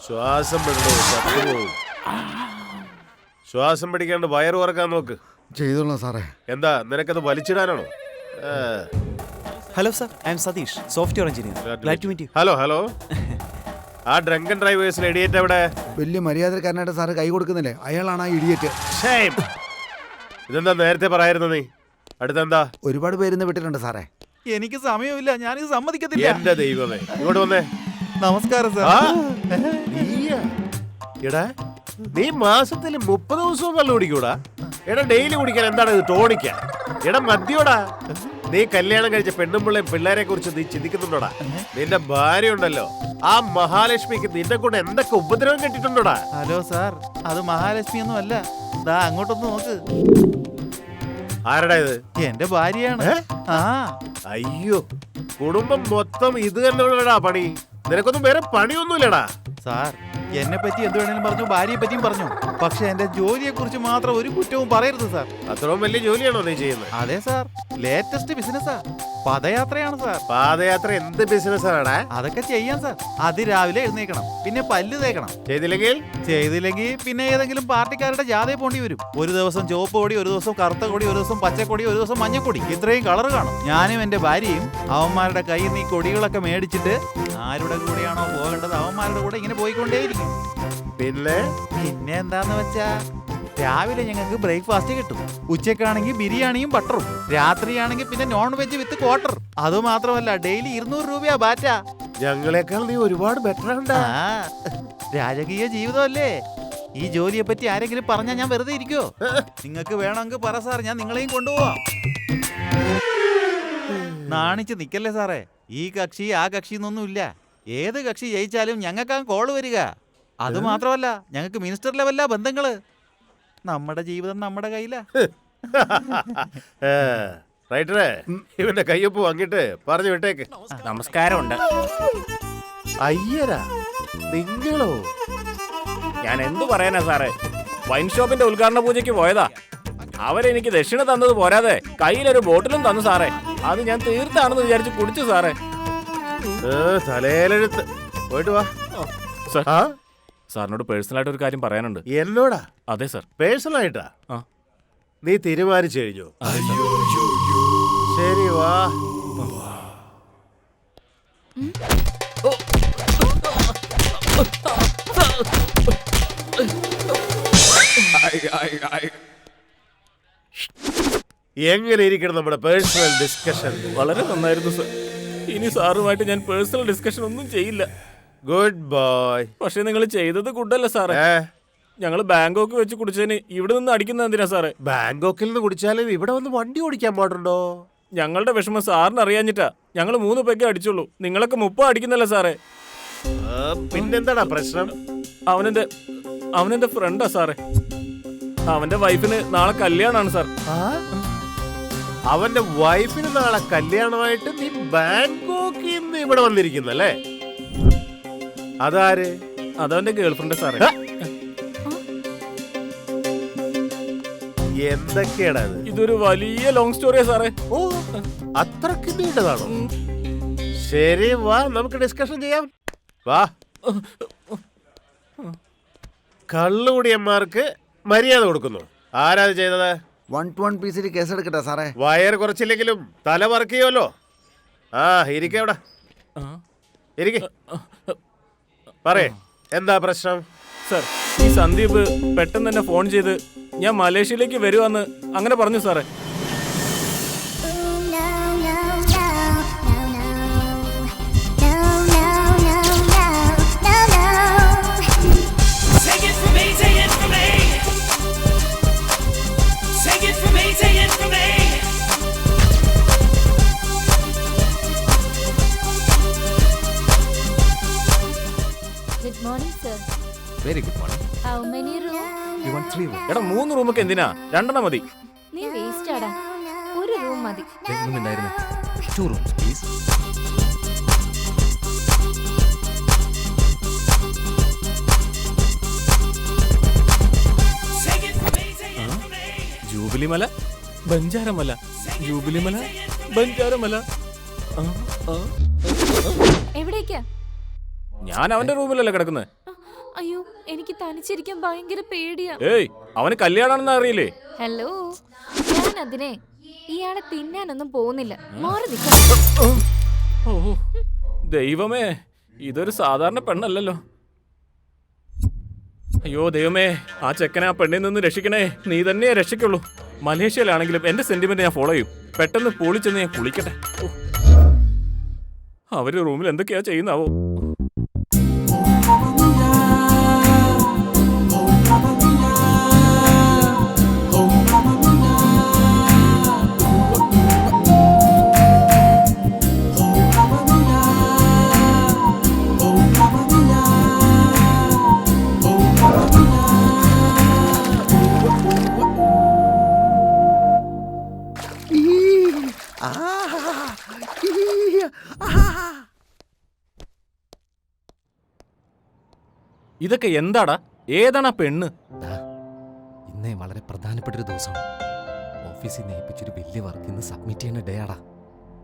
ശ്വാസം വിടണോ? ശ്വാസം പിടിക്കാണ്ട് വയറ് ഉറക്കാൻ നോക്ക്. ചെയ്തോളാം സാറേ. എന്താ നിനക്കത് വലിച്ചിടാനാണോ? Hello sir, I am Satish, software engineer. Glad to meet you. Hello. ആ ഡ്രങ്കൻ ഡ്രൈവേഴ്സിൽ ഇഡിയറ്റ് എവിടെ? വലിയ മര്യാദക്കാരനായിട്ട് സാറ് കൈ കൊടുക്കുന്നില്ലേ, അയാളാണ് ആ ഇഡിയറ്റ്. ഇതെന്താ നേരത്തെ പറയായിരുന്നു നീ? അടുത്തെന്താ? ഒരുപാട് പേരിന്ന് വിട്ടിട്ടുണ്ട് സാറേ. എനിക്ക് സമയമില്ല, ഞാനിത് സമ്മതിക്കത്തില്ല. എന്റെ ദൈവമേ, ഇങ്ങോട്ട് വന്നേ. നമസ്കാരം സർ. എടാ നീ മാസത്തിൽ 30 ദിവസവും കള്ളു കുടിക്കൂടാ? എടാ ഡെയിലി കുടിക്കാൻ എന്താണ് ഇത്? ടോണിക്ക? എടാ മദ്യോടാ? നീ കല്യാണം കഴിച്ച പെണ്ണുമ്പിള്ളയും പിള്ളേരെ കുറിച്ച് നീ ചിന്തിക്കുന്നുണ്ടോടാ? നിന്റെ ഭാര്യ ഉണ്ടല്ലോ, ആ മഹാലക്ഷ്മിക്ക് നിന്നെ കൊണ്ട് എന്തൊക്കെ ഉപദ്രവം കെട്ടിട്ടുണ്ടോടാ? ഹലോ സാർ, അത് മഹാലക്ഷ്മി ഒന്നും അല്ല. ദാ അങ്ങോട്ടൊന്ന് നോക്ക്. ആരടാ ഇത്? എന്റെ ഭാര്യയാണ്. ആ അയ്യോ, കുടുംബം മൊത്തം ഇത് തന്നെടാ പണി. നിനക്കൊന്നും വേറെ പണിയൊന്നുമില്ലടാ. സാർ, എന്നെ പറ്റി എന്ത് വേണേലും പറഞ്ഞു, ഭാര്യയെ പറ്റിയും പറഞ്ഞു. പക്ഷെ എന്റെ ജോലിയെ കുറിച്ച് മാത്രം ഒരു കുറ്റവും പറയരുത് സാർ. അത്രയും വലിയ ജോലിയാണോ നീ ചെയ്യുന്നത്? അതെ സാർ, ലേറ്റസ്റ്റ് ബിസിനസ്സാ. പദയാത്രയാണ് സാർ. പാദയാത്ര എന്ത് ബിസിനസ് ആണാ? അതൊക്കെ ചെയ്യാം സാർ. അതിരാവിലെ എഴുന്നേക്കണം, പിന്നെ പല്ല് തേക്കണം. ചെയ്തില്ലെങ്കിൽ പിന്നെ ഏതെങ്കിലും പാർട്ടിക്കാരുടെ ജാഥയിൽ പോണ്ടി വരും. ഒരു ദിവസം ചുവപ്പ് കൊടി, ഒരു ദിവസം കറുത്ത കൊടി, ഒരു ദിവസം പച്ചക്കൊടി, ഒരു ദിവസം മഞ്ഞക്കൊടി. ഇത്രയും കളർ കാണും. ഞാനും എന്റെ ഭാര്യയും അവന്മാരുടെ കയ്യിൽ നിന്ന് ഈ കൊടികളൊക്കെ മേടിച്ചിട്ട് ആരുടെ കൂടെയാണോ പോകേണ്ടത് അവന്മാരുടെ കൂടെ ഇങ്ങനെ പോയിക്കൊണ്ടേയിരിക്കും. പിന്നെ എന്താന്ന് വെച്ചാ, രാവിലെ ഞങ്ങൾക്ക് ബ്രേക്ക്ഫാസ്റ്റ് കിട്ടും, ഉച്ചക്കാണെങ്കിൽ ബിരിയാണിയും ബട്ടറും, രാത്രിയാണെങ്കിൽ പിന്നെ നോൺ വെജ് വിത്ത് ക്വാർട്ടർ. അത് മാത്രമല്ല ഡെയിലി 200 രൂപയാ ബാറ്റ. ഞങ്ങളെക്കാൾ നീ ഒരുപാട് ബെറ്റർ ഉണ്ടാ. രാജകീയ ജീവിതമല്ലേ. ഈ ജോലിയെ പറ്റി ആരെങ്കിലും പറഞ്ഞാൽ ഞാൻ വെറുതെ ഇരിക്കോ? നിങ്ങൾക്ക് വേണമെങ്കിൽ പറ സാർ, ഞാൻ നിങ്ങളെയും കൊണ്ടുപോവാം. നാണിച്ച് നിക്കല്ലേ സാറേ. ഈ കക്ഷി ആ കക്ഷി എന്നൊന്നുമില്ല. ഏത് കക്ഷി ജയിച്ചാലും ഞങ്ങൾക്കാ കോള് വരിക. അത് മാത്രമല്ല, ഞങ്ങൾക്ക് മിനിസ്റ്റർ ലെവലിലാ ബന്ധങ്ങള്. നമ്മുടെ ജീവിതം നമ്മുടെ കയ്യിലാ. റൈറ്ററേ, ഇവന്റെ കയ്യൊപ്പ് വാങ്ങിട്ട് പറഞ്ഞു വിട്ടേക്ക്. നമസ്കാരമുണ്ട്. അയ്യരാ, നിങ്ങളോ? ഞാൻ എന്തു പറയാനാ സാറേ, വൈൻ ഷോപ്പിന്റെ ഉദ്ഘാടന പൂജയ്ക്ക് പോയതാ. അവരെനിക്ക് ദക്ഷിണ തന്നത് പോരാതെ കയ്യിലൊരു ബോട്ടിലും തന്നു സാറേ. അത് ഞാൻ തീർത്താണെന്ന് വിചാരിച്ച് കുടിച്ചു സാറേ. തലയിലെഴുത്ത്. പോയിട്ട് വാ. സാറിനോട് പേഴ്സണലായിട്ട് ഒരു കാര്യം പറയാനുണ്ട്. എന്നോടാ? അതെ സാർ. പേഴ്സണൽ ആയിട്ടാ? നീ തീരുമാനിച്ചു കഴിഞ്ഞു? ശരി വാ. എങ്ങനെ ഇരിക്കണം നമ്മുടെ പേഴ്സണൽ ഡിസ്കഷൻ? വളരെ നന്നായിരുന്നു സർ. ഇനി സാറുമായിട്ട് ഞാൻ പേഴ്സണൽ ഡിസ്കഷൻ ഒന്നും ചെയ്യില്ല. Good boy. പക്ഷെ നിങ്ങൾ ചെയ്തത് ഗുഡല്ല സാറേ. ഞങ്ങൾ ബാങ്കോക്ക് വെച്ച് കുടിച്ചതിന് ഇവിടെ നിന്ന് അടിക്കുന്നത് എന്തിനാ സാറേ? ബാങ്കോക്കിൽ നിന്ന് കുടിച്ചാലും ഇവിടെ വന്ന് വണ്ടി ഓടിക്കാൻ പാടുണ്ടോ? ഞങ്ങളുടെ വിഷമം സാറിന് അറിയാഞ്ഞിട്ടാ. ഞങ്ങൾ 3 പെഗ്ഗേ അടിച്ചുള്ളൂ, നിങ്ങളൊക്കെ 30 അടിക്കുന്നല്ലേ സാറേ. പിന്നെന്താടാ പ്രശ്നം? അവനെന്റെ ഫ്രണ്ടാ സാറേ. അവന്റെ വൈഫിന് നാളെ കല്യാണമാണ് സാർ. അവന്റെ വൈഫിന് നാളെ കല്യാണമായിട്ട് നീ ബാങ്കോക്കിൽ നിന്ന് ഇവിടെ വന്നിരിക്കുന്നല്ലേ? അതാര്? അതവന്റെ ഗേൾഫ്രണ്ട് സാറേ. എന്തൊക്കെയാടാ ഇതൊരു വലിയ ലോങ് സ്റ്റോറിയാ സാറേ. ഓ, അത്രക്ക് നീണ്ടതാണോ? ശരി വാ, നമുക്ക് ഡിസ്കഷൻ ചെയ്യാം. വാ. കള്ളുകുടിയന്മാർക്ക് മര്യാദ കൊടുക്കുന്നു. ആരാ ചെയ്തത്? 1-to-1 പീസിൽ കേസെടുക്കട്ടെ സാറേ? വയർ കുറച്ചില്ലെങ്കിലും തല വറക്കിയോല്ലോ. ഇരിക്കവിടെ ഇരിക്ക. പറയേ, എന്താ പ്രശ്നം? സാർ, ഈ സന്ദീപ് പെട്ടെന്ന് തന്നെ ഫോൺ ചെയ്ത് ഞാൻ മലേഷ്യയിലേക്ക് വരുവാന്ന് അങ്ങനെ പറഞ്ഞു സാറേ. Good morning, sir. Very good morning. How many rooms? You want 3 rooms? എടാ 3 റൂമൊക്കെ എന്തിനാ? 2 മതി. നീ വേസ്റ്റ് ആടാ. ഒരു റൂം മതി. റൂം എന്തായിരുന്നു? 2 rooms please. ജൂബിലിമല, ബഞ്ചാരമല, ജൂബിലിമല, ബഞ്ചാരമല. എവിടേക്കാ? ഞാൻ അവന്റെ റൂമിലല്ലേ കിടക്കുന്നത്. അയ്യോ എനിക്ക് തനിച്ചിരിക്കാൻ ഭയങ്കര പേടിയാ. ഏയ് അവന് കല്യാണമെന്ന് അറിയില്ലേ? ഹലോ, ഞാൻ അതിനെ ഇയാളെ തിന്നാനൊന്നും പോകുന്നില്ല. മാറി നിൽക്കാം. ഓ ദൈവമേ, ഇതൊരു സാധാരണ പെണ്ണല്ലല്ലോ. അയ്യോ ദൈവമേ, ആ ചെക്കനെ ആ പെണ്ണിൽ നിന്ന് രക്ഷിക്കണേ. നീ തന്നെ രക്ഷിക്കുള്ളൂ. മലേഷ്യയിലാണെങ്കിലും എന്റെ സെന്റിമെന്റ് ഞാൻ ഫോളോ ചെയ്യും. പെട്ടെന്ന് പൊളിച്ചെന്ന് ഞാൻ കുളിക്കട്ടെ. ഓ. അവര് റൂമിൽ എന്തൊക്കെയാ ചെയ്യുന്നാവോ? ഇതൊക്കെ എന്താടാ? ഏതാണ് ആ പെണ്ണ്? ഇന്നേ വളരെ പ്രധാനപ്പെട്ട ഒരു ദിവസമാണ്. ഓഫീസിൽ നിന്ന് ഏൽപ്പിച്ചൊരു വലിയ വർക്ക് ഇന്ന് സബ്മിറ്റ് ചെയ്യുന്ന ഡേ ആടാ.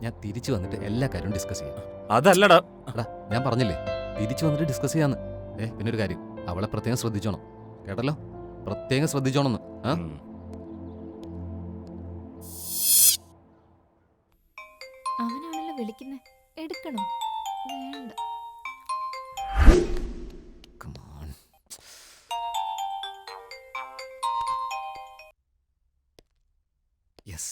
ഞാൻ തിരിച്ചു വന്നിട്ട് എല്ലാ കാര്യവും ഡിസ്കസ് ചെയ്യാം. അതല്ലടാ. എടാ ഞാൻ പറഞ്ഞില്ലേ തിരിച്ചു വന്നിട്ട് ഡിസ്കസ് ചെയ്യാന്ന്. പിന്നെ ഒരു കാര്യം, അവളെ പ്രത്യേകം ശ്രദ്ധിച്ചോണം കേട്ടല്ലോ. പ്രത്യേകം ശ്രദ്ധിച്ചോണെന്ന്. അവനാണല്ലോ വിളിക്കുന്നേ. എടുക്കണോ? വേണ്ട. Come on. Yes.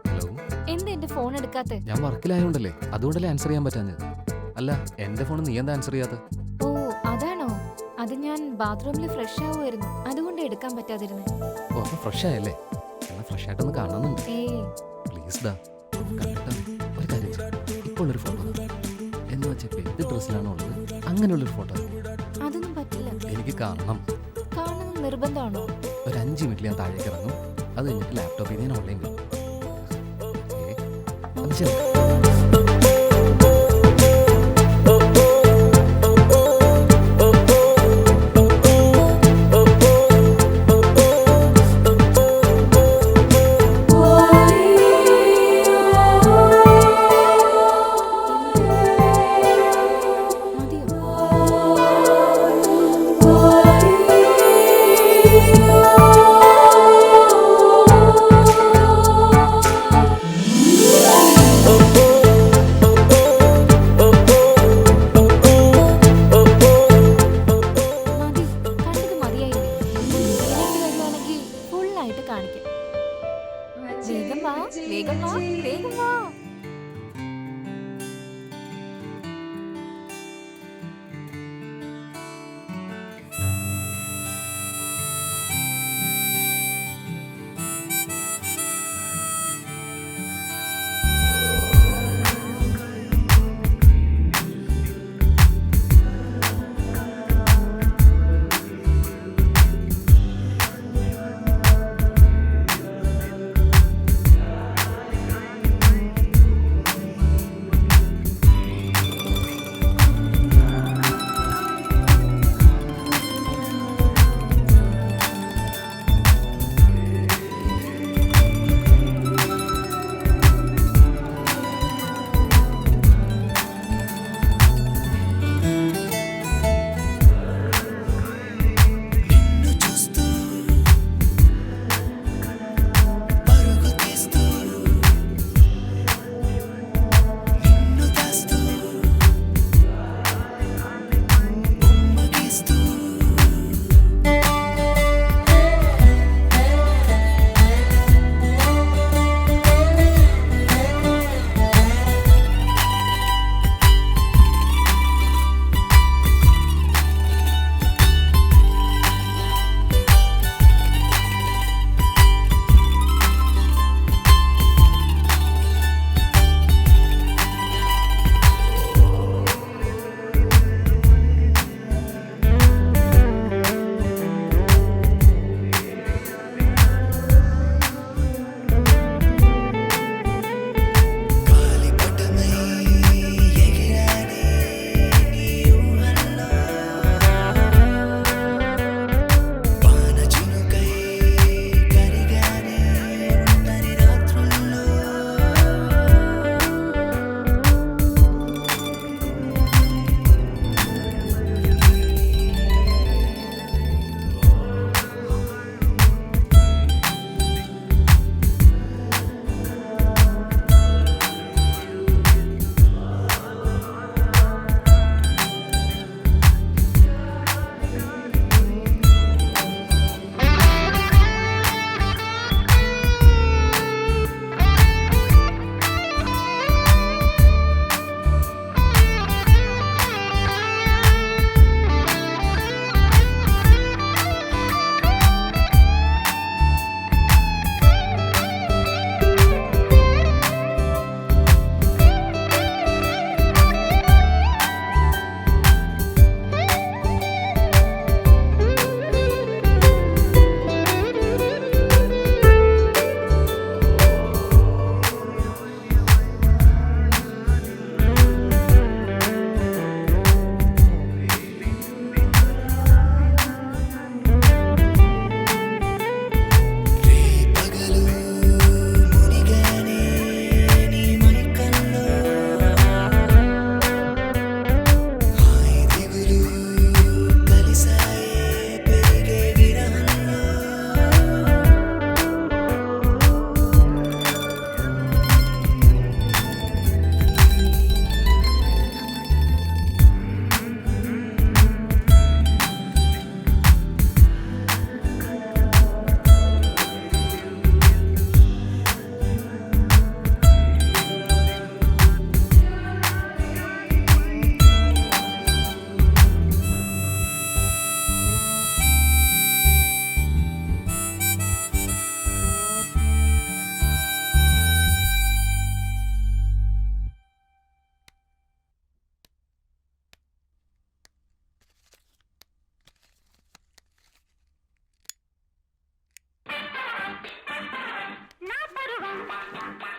ഹലോ, എന്താ എന്റെ ഫോൺ എടുക്കാത്തെ? ഞാൻ വർക്കിലായോണ്ടല്ലേ, അതുകൊണ്ടല്ലേ ആൻസർ ചെയ്യാൻ പറ്റാഞ്ഞത്. അല്ല എന്റെ ഫോൺ നീ എന്താ ആൻസർ ചെയ്യാത്ത? ഓ അതാണോ? അത് ഞാൻ ബാത്റൂമിൽ ഫ്രഷ് ആവുമായിരുന്നു, അതുകൊണ്ട് എടുക്കാൻ പറ്റാതിരുന്നേ. ഓ അപ്പൊ ഫ്രഷ് ആയല്ലേ? എന്നാ ഫ്രഷ് ആയിട്ടൊന്ന് കാണുന്നുണ്ട്. ഏയ് പ്ലീസ് ഡാ കണ്ടിട്ട് ഒരു കാര്യം ചെയ്യ്. ഇപ്പോൾ ഒരു ഫോട്ടോ എന്ന് വെച്ചപ്പോ ഏത് ഡ്രസ്സിലാണോ ഉള്ളത് അങ്ങനെയുള്ളൊരു ഫോട്ടോ അതൊന്നും പറ്റില്ല. എനിക്ക് കാണണം. കാണുന്നത് നിർബന്ധമാണോ? ഒരു 5 മിനിറ്റിൽ ഞാൻ താഴേക്ക് ഇറങ്ങും. അത് കഴിഞ്ഞിട്ട് ലാപ്ടോപ്പിൽ ഞാൻ ഓൺലൈൻ വരും. അത് ശരി. വേഗം വാ, വേഗം വാ, വേഗം വാ.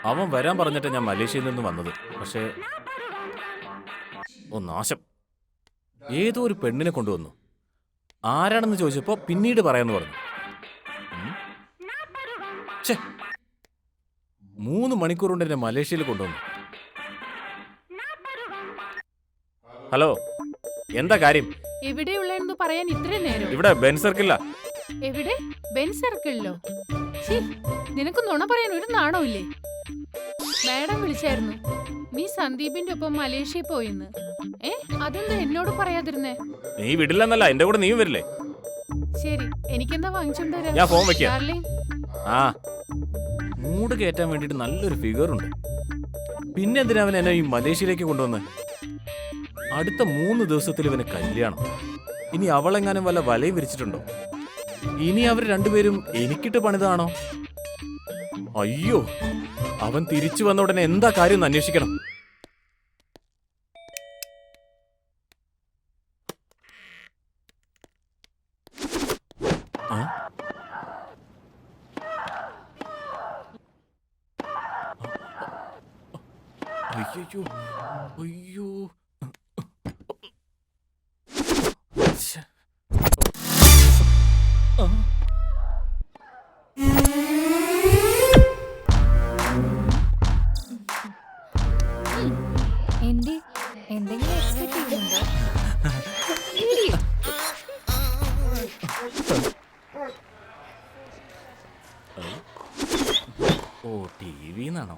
അവൻ വരാൻ പറഞ്ഞിട്ട് ഞാൻ മലേഷ്യയിൽ നിന്ന് വന്നത്. പക്ഷേ നാശം. ഏതോ ഒരു പെണ്ണിനെ കൊണ്ടുവന്നു. ആരാണെന്ന് ചോദിച്ചപ്പോ പിന്നീട് പറയാന്ന് പറഞ്ഞു. 3 മണിക്കൂർ കൊണ്ട് എന്നെ മലേഷ്യയിൽ കൊണ്ടുവന്നു. ഹലോ, എന്താ കാര്യം? എവിടെയുള്ളതെന്ന് പറയാൻ ഇത്ര നേരം? ഇവിടെ ബെൻ സർക്കില്ല. എവിടെ? ബെൻ സർക്കിളിലോ? നിനക്ക് നുണ പറയാൻ ഒരു നാണമില്ലേ? മാഡം വിളിച്ചായിരുന്നു നീ സന്ദീപിന്റെ ഒപ്പം മലേഷ്യയിൽ പോയിന്ന്. അതെന്താ എന്നോട് പറയാതിരുന്നേ? നീ വിടില്ലെന്നല്ല, എന്റെ കൂടെ നീയും വരില്ലേ? ശരി, എനിക്കെന്താ വാങ്ങിച്ചോണ്ടരാ? ഞാൻ ഫോൺ വെക്കാം. ആ, മൂഡ് കയറ്റാൻ വേണ്ടിട്ട് നല്ലൊരു ഫിഗർ ഉണ്ട്. പിന്നെ എന്തിനാ അവൻ എന്നെ ഈ മലേഷ്യയിലേക്ക് കൊണ്ടുവന്ന്? അടുത്ത 3 ദിവസത്തിൽ ഇവന് കല്യാണം. ഇനി അവളെങ്ങാനും വല്ല വലയും വിരിച്ചിട്ടുണ്ടോ? ഇനി അവർ രണ്ടുപേരും എനിക്കിട്ട് പണിതാണോ? അയ്യോ, അവൻ തിരിച്ചു വന്ന ഉടനെ എന്താ കാര്യം എന്ന് അന്വേഷിക്കണം. അയ്യോ അയ്യോ, എന്തെങ്കിലും എക്സ്പെക്ട് ചെയ്യുന്നുണ്ടോ? ഓ, ടിവിന്നാണോ?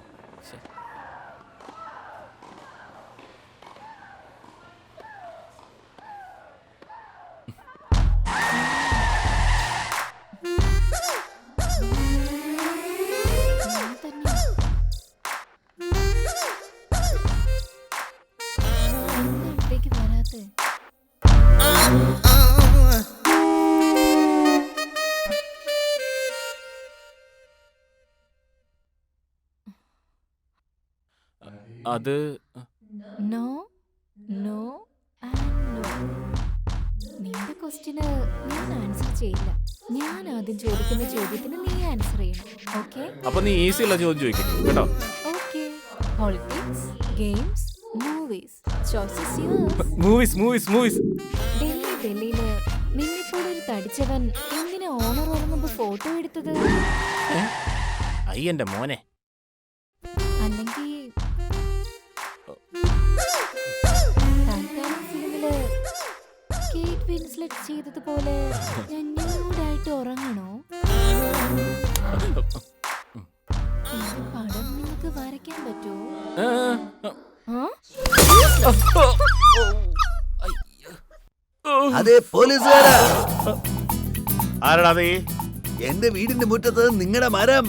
അത് നോ നോ ആൻഡ് നോ. നിന്റെ ക്വസ്റ്റ്യന് ഞാൻ ആൻസർ ചെയ്യില്ല. ഞാൻ ആദ്യം ചോദിക്കുന്ന ചോദ്യത്തിന് നീ ആൻസർ ചെയ്യണം. ഓക്കെ? അപ്പൊ നീ ഈസി ഉള്ള ചോദ്യം ചോദിക്കും കേട്ടോ. Okay. Politics, games, movies. Choice is yours. Movies. ഡൽഹിയില് നിന്നെപ്പോലൊരു തടിച്ചവൻ എങ്ങനെ ഓണർ ഉറങ്ങുമ്പോ ഫോട്ടോ എടുത്തത്? അയ്യന്റെ മോനെ. അല്ലെങ്കിൽ ടൈറ്റാനിക് ഫിലിമില് കേറ്റ് വിൻസ്ലെറ്റ് ചെയ്തതുപോലെ ഞാൻ ന്യൂഡായിട്ട് ഉറങ്ങണോ? ഈ പടം നിനക്ക് വരയ്ക്കാൻ പറ്റുമോ? അതെ, പോലീസുകാരാ. ആരടാ നീ? എന്റെ വീടിന്റെ മുറ്റത്ത് നിങ്ങളുടെ മരം.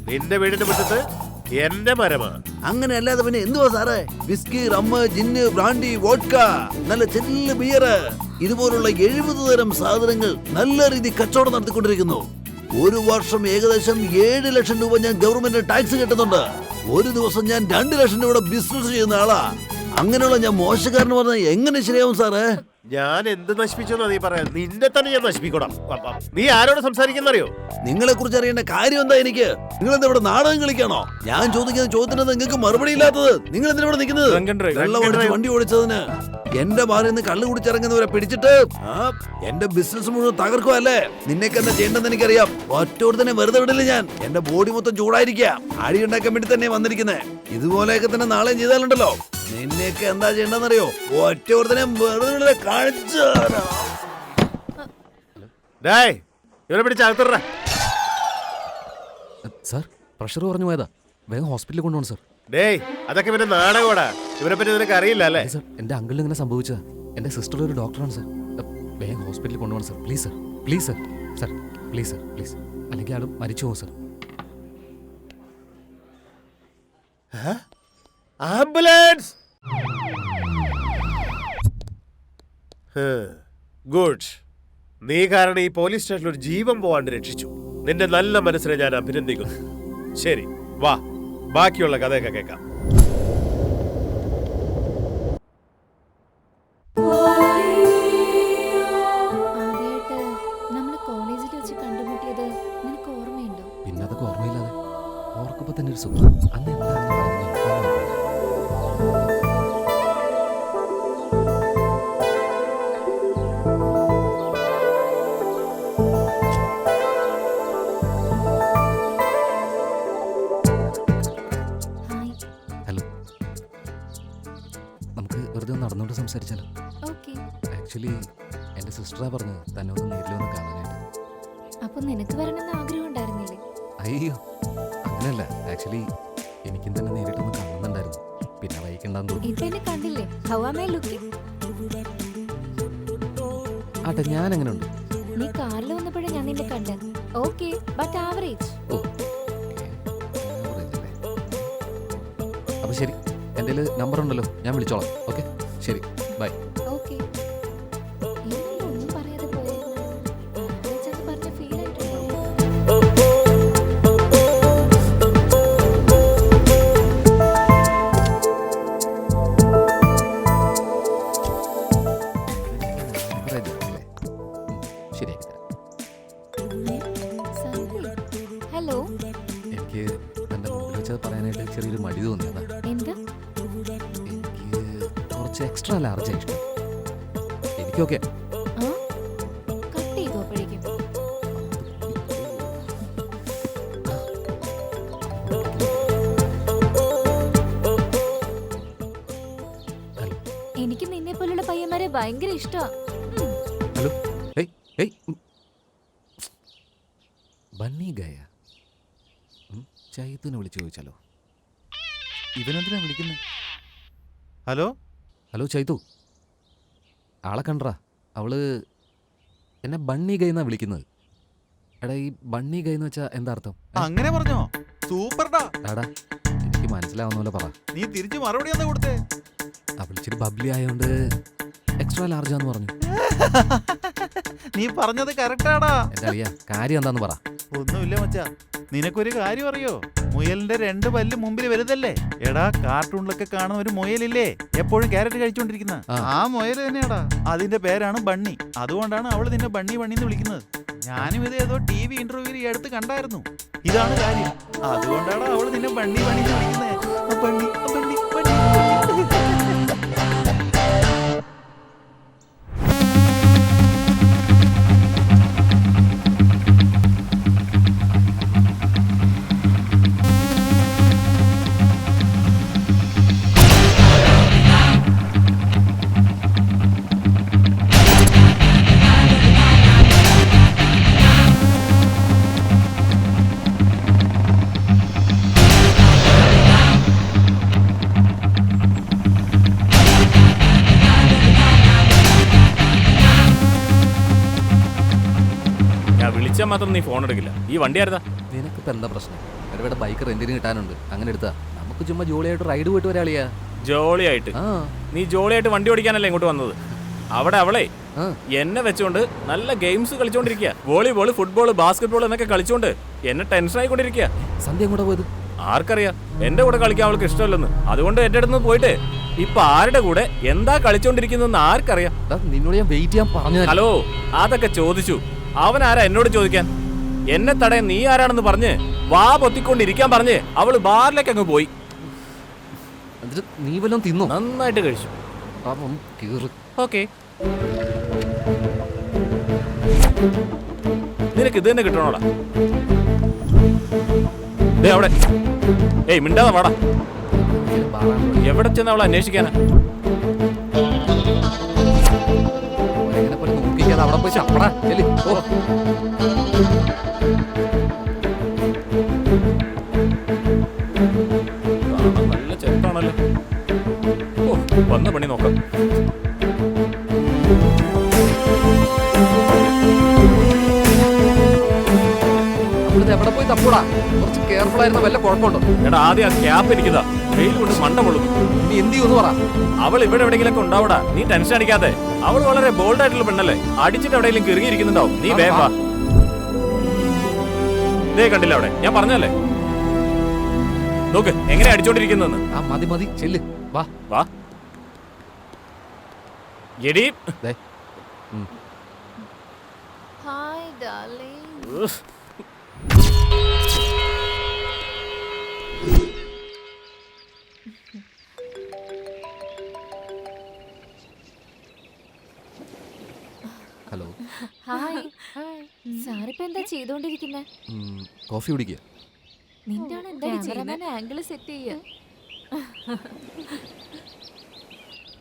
നിന്റെ വീടിന്റെ മുറ്റത്ത് എന്റെ മരമാ? അങ്ങനെ അല്ലാതെ പിന്നെ എന്തുവാ സാറേ? വിസ്കി, റമ്മ്, ജിന്ന്, ബ്രാൻഡി, വോഡ്ക, നല്ല ചെല്ല് ബിയർ, ഇതുപോലുള്ള 70 തരം സാധനങ്ങൾ നല്ല രീതി കച്ചവടം നടത്തിക്കൊണ്ടിരിക്കുന്നു. ഒരു വർഷം ഏകദേശം 7 ലക്ഷം രൂപ ഞാൻ ഗവൺമെന്റ് ടാക്സ് കെട്ടുന്നുണ്ട്. ഒരു ദിവസം ഞാൻ 2 ലക്ഷം രൂപയുടെ ബിസിനസ് ചെയ്യുന്ന ആളാ. അങ്ങനെയുള്ള ഞാൻ മോശക്കാരന് പറഞ്ഞാൽ എങ്ങനെ ശരിയാവും സാറേ? ഞാൻ എന്ത് നശിപ്പിച്ചെന്നാ നീ പറയാൻ? നിന്നെ തന്നെ ഞാൻ നശിപ്പിക്കണം. നീ ആരോട് സംസാരിക്കുന്നറിയോ? നിങ്ങളെ കുറിച്ച് അറിയേണ്ട കാര്യം എന്താ എനിക്ക്? നിങ്ങൾ എന്താ ഇവിടെ നാടകം കളിക്കാണോ? ഞാൻ ചോദിക്കുന്ന ചോദ്യത്തിന് നിങ്ങൾക്ക് മറുപടി ഇല്ലാത്തത്. നിങ്ങൾ എന്തിനാ ഇവിടെ നിൽക്കുന്നത്? വണ്ടി ഓടിച്ചതിന് എന്റെ ഭാര്യ നിന്ന് കള്ളു കുടിച്ചിറങ്ങുന്നവരെ പിടിച്ചിട്ട് എന്റെ ബിസിനസ് മുഴുവൻ തകർക്കുവല്ലേ? നിന്നൊക്കെ എന്താ ചെയ്യേണ്ടെന്ന് എനിക്കറിയാം. ഒറ്റോടത്തിനെ വെറുതെ വിടില്ല ഞാൻ. എന്റെ ബോഡി മൊത്തം ചൂടായിരിക്കുക. അടി ഉണ്ടാക്കാൻ വേണ്ടി തന്നെ വന്നിരിക്കുന്നത്. ഇതുപോലെയൊക്കെ തന്നെ നാളെ ചെയ്താലുണ്ടല്ലോ. നിന്നെയൊക്കെ എന്താ ചെയ്യേണ്ടെന്നറിയോ? ഒറ്റോടത്തിനെ വെറുതെ കാണിച്ചു. ഇവരെ പിടിച്ചകത്തിട. സാർ, പ്രഷർ കുറഞ്ഞു പോയതാ. വേഗം ഹോസ്പിറ്റലിൽ കൊണ്ടുപോകണം സാർ. ഡേയ്, അതൊക്കെ പിന്നെ നാടകോടാ. ഇവരെ പറ്റി നിനക്ക് അറിയില്ല അല്ലേ? സാർ, എന്റെ അങ്കിളിന് ഇങ്ങനെ സംഭവിച്ചതാ. എന്റെ സിസ്റ്റർ ഒരു ഡോക്ടറാണ് സാർ. വേഗം ഹോസ്പിറ്റലിൽ കൊണ്ടുപോകണം sir. Please sir, please sir. Sir please sir, please. അല്ലെങ്കിൽ ആളും മരിച്ചു പോകും സാർ. ആംബുലൻസ്! ഗുഡ്. നീ കാരണം ഈ പോലീസ് സ്റ്റേഷനിൽ ഒരു ജീവൻ പോവാണ്ട് രക്ഷിച്ചു. നിന്റെ നല്ല മനസ്സിനെ ഞാൻ അഭിനന്ദിക്കുന്നു. ശരി, വാ, ബാക്കിയുള്ള കഥയൊക്കെ കേൾക്കാം. ആദ്യമായിട്ട് നമ്മൾ കോളേജിൽ വെച്ച് കണ്ടുമുട്ടിയത് നിനക്ക് ഓർമ്മയുണ്ടോ? പിന്നെ അതൊക്കെ ഓർമ്മയില്ലാതെ ഓർക്കുമ്പോ തന്നെ ഒരു സുഖം. അന്ന് എന്താ പറഞ്ഞത്? ഹായ്. ഹലോ, നമുക്ക് വെറുതെ ഒന്ന് നടന്നുകൊണ്ട് സംസാരിച്ചാലോ? ഓക്കേ. ആക്ച്വലി എൻ്റെ സിസ്റ്ററാ പറഞ്ഞത് തന്നെ ഒന്ന് നേരിൽ വന്ന് കാണാനായിട്ട്. അപ്പൊ നിനക്ക് വരണമെന്ന് ആഗ്രഹം ഉണ്ടായിരുന്നില്ലേ? അയ്യോ, അങ്ങനെയല്ല. ആക്ച്വലി എനിക്കും തന്നെ നേരിട്ടൊന്ന് കാണുന്നുണ്ടായിരുന്നു. പിന്നെ വൈകിട്ടുണ്ടാന്ന് തോന്നി. ഇപ്പൊ എന്നെ കണ്ടില്ലേ? How am I looking? ആട്ടെ, ഞാൻ എങ്ങനെ ഉണ്ട്? നീ കാറിൽ വന്നപ്പോഴേ ഞാൻ നിന്നെ കണ്ടത്. Okay, but average. ഓ, അപ്പൊ ശരി, എൻ്റെ നമ്പർ ഉണ്ടല്ലോ, ഞാൻ വിളിച്ചോളാം. ഓക്കെ, ശരി, ബൈ. ഓക്കേ. ഇതെന്താ ഒന്നും പറയാതെ പോയത്? ആവറേജ് എന്ന് പറഞ്ഞ ഫീൽ ആയിട്ടുണ്ടോ? ശരിയാക്കി തരാം. ഹലോ. എനിക്ക് എൻ്റെ മുമ്പിൽ വെച്ചത് പറയാനായിട്ട് ചെറിയൊരു മടി തോന്നിയതാ. എന്താ? എനിക്ക് കുറച്ച് എക്സ്ട്രാ ലാർജ് ഇഷ്ടം. എനിക്കൊക്കെ ആ? കട്ട് ചെയ്തു അപ്പോഴേക്കും. എനിക്ക് നിന്നെ പോലുള്ള പയ്യന്മാരെ ഭയങ്കര ഇഷ്ടമാ. ഹലോ, ഏയ് ഏയ്, ബണ്ണി ഗയ. ചൈത്തുനെ വിളിച്ച് ചോദിച്ചാലോ? ഇവനെന്തിനാ വിളിക്കുന്നത്? ഹലോ ഹലോ ചൈതു, ആളെ കണ്ടറാ. അവള് എന്നെ ബണ്ണി ഗൈ എന്നാ വിളിക്കുന്നത്. എടാ, ഈ ബണ്ണി ഗൈ എന്ന് വെച്ചാ എന്താ അർത്ഥം? അങ്ങനെ പറഞ്ഞോ? സൂപ്പർടാ. എടാ, എനിക്ക് മനസ്സിലാവുന്ന പോലെ പറ. നീ തിരിച്ചു മറുപടി എന്താ കൊടുത്തേ? അവളിച്ചിരി ബബ്ലി ആയതുകൊണ്ട് എക്സ്ട്രാ ലാർജാന്ന് പറഞ്ഞു. നീ പറഞ്ഞത് കറക്റ്റാടാ. എന്താ അറിയാ, കാര്യം എന്താന്ന് പറ. ഒന്നുമില്ല മച്ചാ, നിനക്കൊരു കാര്യം അറിയോ? മുയലിന്റെ 2 പല്ല് മുമ്പിൽ വലുതല്ലേ? എടാ, കാർട്ടൂണിലൊക്കെ കാണുന്ന ഒരു മുയലില്ലേ, എപ്പോഴും ക്യാരറ്റ് കഴിച്ചോണ്ടിരിക്കുന്ന ആ മുയൽ തന്നെയാടാ. അതിന്റെ പേരാണ് ബണ്ണി. അതുകൊണ്ടാണ് അവള് നിന്നെ ബണ്ണി ബണ്ണി എന്ന് വിളിക്കുന്നത്. ഞാനും ഇത് ഏതോ TV ഇന്റർവ്യൂവിൽ ഈ അടുത്ത് കണ്ടായിരുന്നു. ഇതാണ് കാര്യം. അതുകൊണ്ടാണ് അവള് നിന്നെ ബണ്ണി ബണ്ണി എന്ന് വിളിക്കുന്നത്. Bunny bunny bunny. വിളിച്ചാൽ മാത്രം നീ ഫോൺ എടുക്കില്ല. ഈ വണ്ടി ആയിരുന്നാ? നിനക്കിപ്പോ എന്താ പ്രശ്നം? ഒരുപാട് ബൈക്ക് റെന്റിന് കിട്ടാനുണ്ട്, അങ്ങനെ എടുത്താ നമുക്ക് ചുമ്മാ ജോളിയായിട്ട് റൈഡ് പോയിട്ട് വരാളിയാ. ജോളിയായിട്ട്? ആ, നീ ജോളിയായിട്ട് വണ്ടി ഓടിക്കാനല്ലേ ഇങ്ങോട്ട് വന്നത്? അവിടെ അവളെ ആ. എന്നെ വെച്ചോണ്ട് നല്ല ഗെയിംസ് കളിച്ചോണ്ടിരിക്കുക. വോളിബോൾ, ഫുട്ബോൾ, ബാസ്കറ്റ് എന്നൊക്കെ കളിച്ചോണ്ട് എന്നെ ടെൻഷൻ ആയിക്കൊണ്ടിരിക്കുക. സന്ധ്യ എങ്ങോട്ടാ പോയത്? ആർക്കറിയാം? എന്റെ കൂടെ കളിക്കാൻ അവൾക്ക് ഇഷ്ടമല്ലെന്ന്. അതുകൊണ്ട് എന്റെ അടുത്ത് പോയിട്ട് ഇപ്പൊ ആരുടെ കൂടെ എന്താ കളിച്ചോണ്ടിരിക്കുന്നെന്ന് ആർക്കറിയാം? നിന്നോട് ഞാൻ വെയിറ്റ് ചെയ്യാൻ പറഞ്ഞു. ഹലോ, അതൊക്കെ ചോദിച്ചു. അവൻ ആരാ എന്നോട് ചോദിക്കാൻ? എന്നെ തടയാൻ നീ ആരാണെന്ന് പറഞ്ഞ് വാ പൊത്തിക്കൊണ്ടിരിക്കാൻ പറഞ്ഞ് അവള് ബാറിലേക്ക് അങ്ങ് പോയി. എന്നിട്ട് നീ വല്ലതും തിന്നോ? നന്നായിട്ട് കഴിച്ചു. ഓക്കെ, നിനക്ക് ഇത് തന്നെ കിട്ടണോടാ? ദേ അവിടെ. ഏയ്, മിണ്ടാതെ വാടാ. എവിടെ ചെന്ന് അവളെ അന്വേഷിക്കാനാ? നോക്കിക്കാതെ അവിടെ പോയി ചപ്പടാ. നല്ല ചെറുപ്പാണല്ലോ. ഓ, വന്ന പണി നോക്കാം. എവിടെ പോയി തപ്പൂടാ? കുറച്ച് കെയർഫുൾ ആയിരുന്ന വല്ല കുഴപ്പമുണ്ടോ? എടാ, ആദ്യം ആ ക്യാപ്പ് എനിക്കിതാ. വെയിൽ കൊണ്ട് മണ്ട പൊള്ളും. നീ എന്ത് ചെയ്യുമെന്ന് പറ. അവൾ ഇവിടെ എവിടെയെങ്കിലും ഉണ്ടാവൂടാ. നീ ടെൻഷൻ അടിക്കാതെ. അവൾ വളരെ ബോൾഡ് ആയിട്ടുള്ള പെണ്ണല്ലേ. അടിച്ചിട്ട് എവിടെയെങ്കിലും കിറുകിയിരിക്കുന്നുണ്ടാവും. നീ വേഗം വാ. ദേ കണ്ടില്ല അവിടെ? ഞാൻ പറഞ്ഞല്ലേ, നോക്ക് എങ്ങനെ അടിച്ചോണ്ടിരിക്കുന്നെന്ന്. ആ മതി മതി, ചെല്ല്, വാ വാ. എടീ, ഹായ് ഡാർലിംഗ്. ചെയ്തോണ്ടിരിക്കുന്നെ? കോഫി കുടിക്കുക. നിന്റെ ആൾ എന്താ ചെയ്യുന്നത്? ആംഗിൾ സെറ്റ് ചെയ്യ.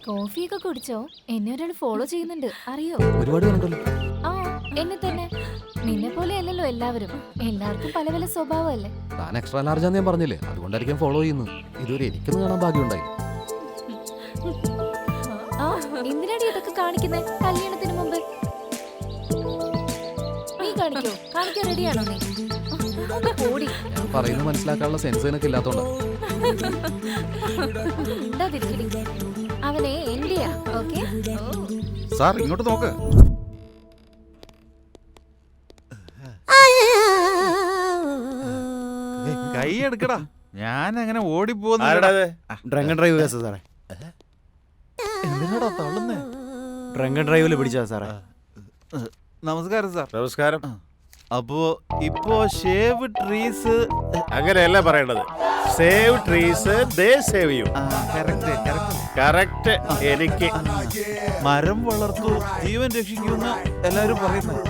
കോഫിയൊക്കെ കുടിച്ചോ? എന്നെ ഒരാൾ ഫോളോ ചെയ്യുന്നുണ്ട്, അറിയോ? ഒരുപാട് പേരുണ്ടല്ലോ. ആ, എന്നെ തന്നെ. നിന്നെ പോലെ അല്ലല്ലോ എല്ലാവരും. എല്ലാവർക്കും പല പല സ്വഭാവമല്ലേ. താൻ എക്സ്ട്രാ ലാർജാന്ന് ഞാൻ പറഞ്ഞില്ലേ, അതുകൊണ്ടായിരിക്കും ഫോളോ ചെയ്യുന്നത്. ഇതുവരെ എനിക്കൊന്നും കാണാൻ ഭാഗ്യമുണ്ടായി. ആ, എന്തിനാടി ഇതൊക്കെ കാണിക്കുന്നേ കല്യാണത്തിന് മുമ്പ്? നീ കാണിക്കോ? കാണിക്കാൻ റെഡിയാണോ നീ? ഓടി. ഞാൻ പറയുന്നത് മനസ്സിലാക്കാനുള്ള സെൻസ് എനിക്ക് ഇല്ലാത്തോണ്ടാ. അവനെ എന്റെയാ. ഓക്കേ സാർ ഇങ്ങോട്ട് നോക്ക്. കൈ എടുക്കടാ, ഞാൻ അങ്ങനെ ഓടിപ്പോന്നു. ഡ്രങ്ക് ഡ്രൈവ് കേസാ സാറേ. എന്തിനാടാ തള്ളുന്നേ? ഡ്രങ്ക് ഡ്രൈവില് പിടിച്ചാ സാറേ. നമസ്കാരം സാർ. നമസ്കാരം. അപ്പോ ഇപ്പോ ഷേവ് ട്രീസ് അങ്ങനെയല്ല പറയേണ്ടത്. സേവ് ട്രീസ് ദേ സേവ് യു. കറക്റ്റ്. എനിക്ക് മരം വളർത്തു ജീവൻ രക്ഷിക്കുമെന്ന് എല്ലാരും പറയുന്നത്.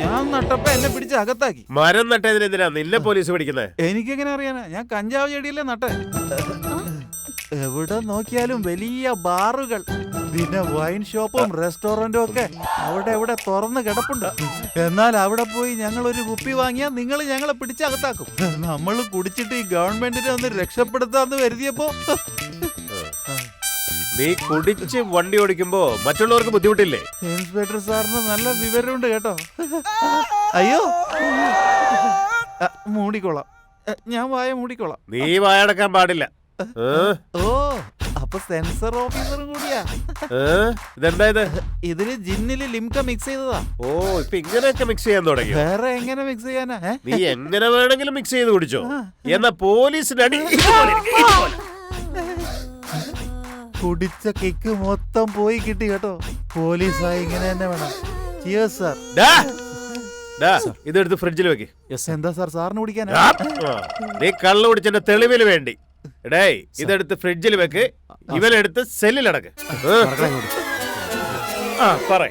ഞാൻ നട്ടപ്പോ എന്നെ പിടിച്ച് അകത്താക്കി. മരം നട്ടതിന് എന്തിനാ നിന്നെ പോലീസ് പിടിക്കുന്നത്? എനിക്കെങ്ങനെ അറിയാനാ? ഞാൻ കഞ്ചാവ് ചെടിയല്ലേ നട്ടെ. എവിടെ നോക്കിയാലും വലിയ ബാറുകൾ, പിന്നെ വൈൻ ഷോപ്പും റെസ്റ്റോറന്റും ഒക്കെ അവിടെ എവിടെ തുറന്ന് കിടപ്പുണ്ട്. എന്നാൽ അവിടെ പോയി ഞങ്ങൾ ഒരു കുപ്പി വാങ്ങിയാൽ നിങ്ങൾ ഞങ്ങളെ പിടിച്ചകത്താക്കും. നമ്മൾ കുടിച്ചിട്ട് ഈ ഗവൺമെന്റിനെ ഒന്ന് രക്ഷപ്പെടുത്താന്ന് കരുതിയപ്പോ നീ കുടിച്ച് വണ്ടി ഓടിക്കുമ്പോ മറ്റുള്ളവർക്ക് ബുദ്ധിമുട്ടില്ലേ? ഇൻസ്പെക്ടർ സാറിന് നല്ല വിവരമുണ്ട് കേട്ടോ. അയ്യോ, മൂടിക്കോളാം. ഞാൻ വായ മൂടിക്കോളാം. നീ വായടക്കാൻ പാടില്ല. ഓ, അപ്പൊ സെൻസർ ഓഫീസറും കൂടിയാ. ഇതെന്താ ഇത്? ഇതില് ജിന്നില് ലിംക മിക്സ് ചെയ്തതാ. ഓ, ഇപ്പൊ ഇങ്ങനെയൊക്കെ മിക്സ് ചെയ്യാൻ തുടങ്ങി. വേറെ എങ്ങനെ മിക്സ് ചെയ്യാനാ? നീ എങ്ങനെ വേണമെങ്കിലും മിക്സ് ചെയ്ത് കുടിച്ചോ. എന്നാ പോലീസിന് കുടിച്ച കിക്ക് മൊത്തം പോയി കിട്ടി കേട്ടോ. പോലീസായി ഇങ്ങനെ തന്നെ വേണം. Cheers sir. ഇതെടുത്ത് ഫ്രിഡ്ജിൽ വെക്ക്. എന്താ സാർ, സാറിന് കുടിക്കാനാ? നീ കള്ളു കുടിച്ചതിന്റെ തെളിവിന് വേണ്ടി. ഡേയ്, ഇതെടുത്ത് ഫ്രിഡ്ജിൽ വെക്ക്. ഇവനെടുത്ത് സെല്ലിലടക്ക്. ആ, പറ.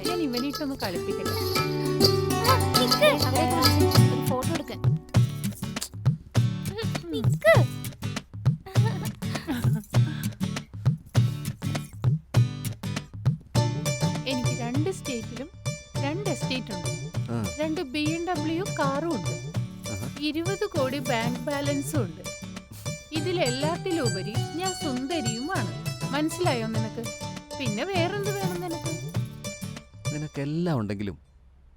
ഞാൻ ഇവനിട്ടൊന്ന് കളിപ്പിക്കട്ടെ. ഫോട്ടോ എടുക്കാൻ. എനിക്ക് 2 സ്റ്റേറ്റിലും 2 എസ്റ്റേറ്റ് ഉണ്ട്. 2 BMW കാറും ഉണ്ട്. 20 കോടി ബാങ്ക് ബാലൻസും ഉണ്ട്. ഇതിലെല്ലാത്തിലുപരി ഞാൻ സുന്ദരിയുമാണ്. മനസ്സിലായോ നിനക്ക്? പിന്നെ വേറെന്ത് വേണം നിനക്ക്? നിനക്കെല്ലാം ഉണ്ടെങ്കിലും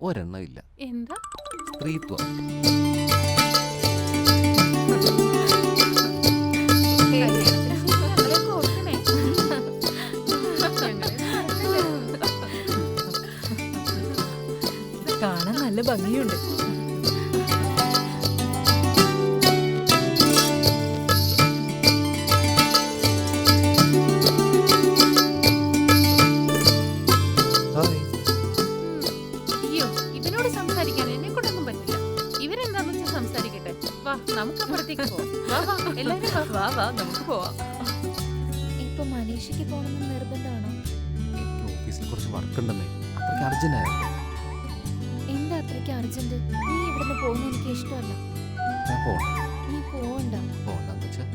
ഒരെണ്ണം ഇല്ല. എന്താ? സ്ത്രീത്വം. കാണാൻ നല്ല ഭംഗിയുണ്ട്. അയ്യോ, ഇവനോട് സംസാരിക്കാൻ എന്നെ കൊണ്ടൊന്നും പറ്റില്ല. ഇവരെന്താന്ന് വെച്ചാൽ സംസാരിക്കട്ടെ. വാ, നമുക്ക് അപ്പുറത്തേക്ക് പോവാം. വാ വാ, എല്ലാവരും വാ. വാ, നമുക്ക് പോവാം. ഇപ്പൊ മനീഷയ്ക്ക് പോകണമെന്ന് നിർബന്ധമാണോ? എനിക്ക് ഓഫീസിൽ കുറച്ച് വർക്ക് ഉണ്ടെന്നേ, അത്രയ്ക്ക് അർജന്റ് ആയിരുന്നു. എന്താ അത്രയ്ക്ക് അർജന്റ്? നീ ഇവിടുന്ന് പോകുന്ന എനിക്ക് ഇഷ്ടമല്ല. ഞാൻ പോകണ്ട. നീ പോവണ്ട. പോകണ്ടെന്ന് വെച്ചാൽ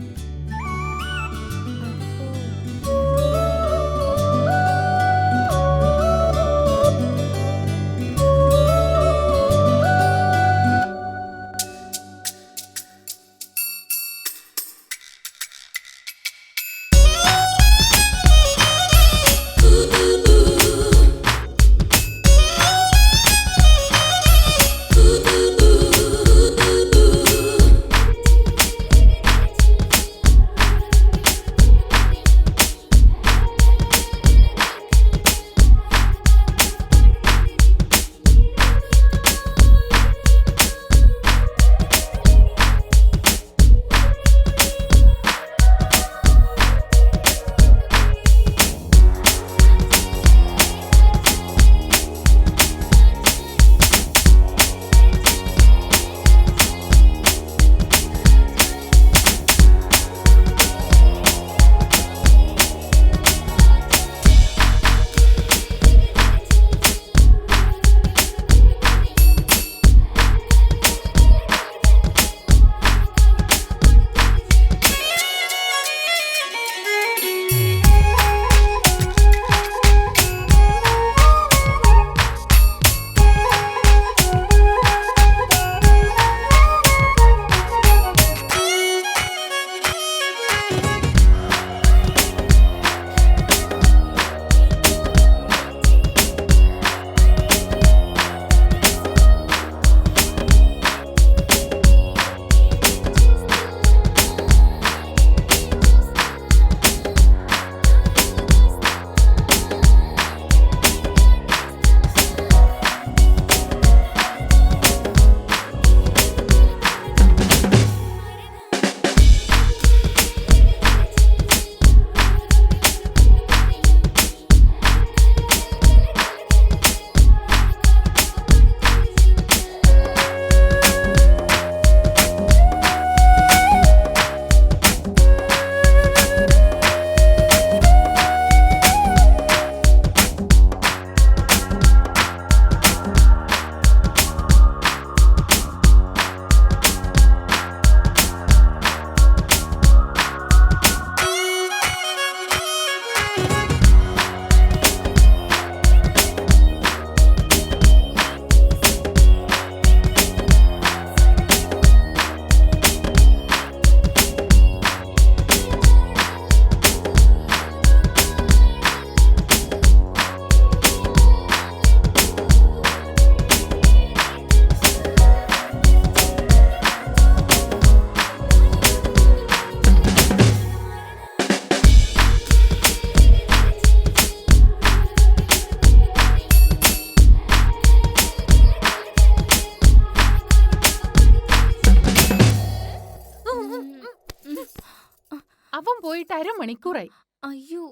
പോയിട്ട് അരമണിക്കൂറായി. അയ്യോ,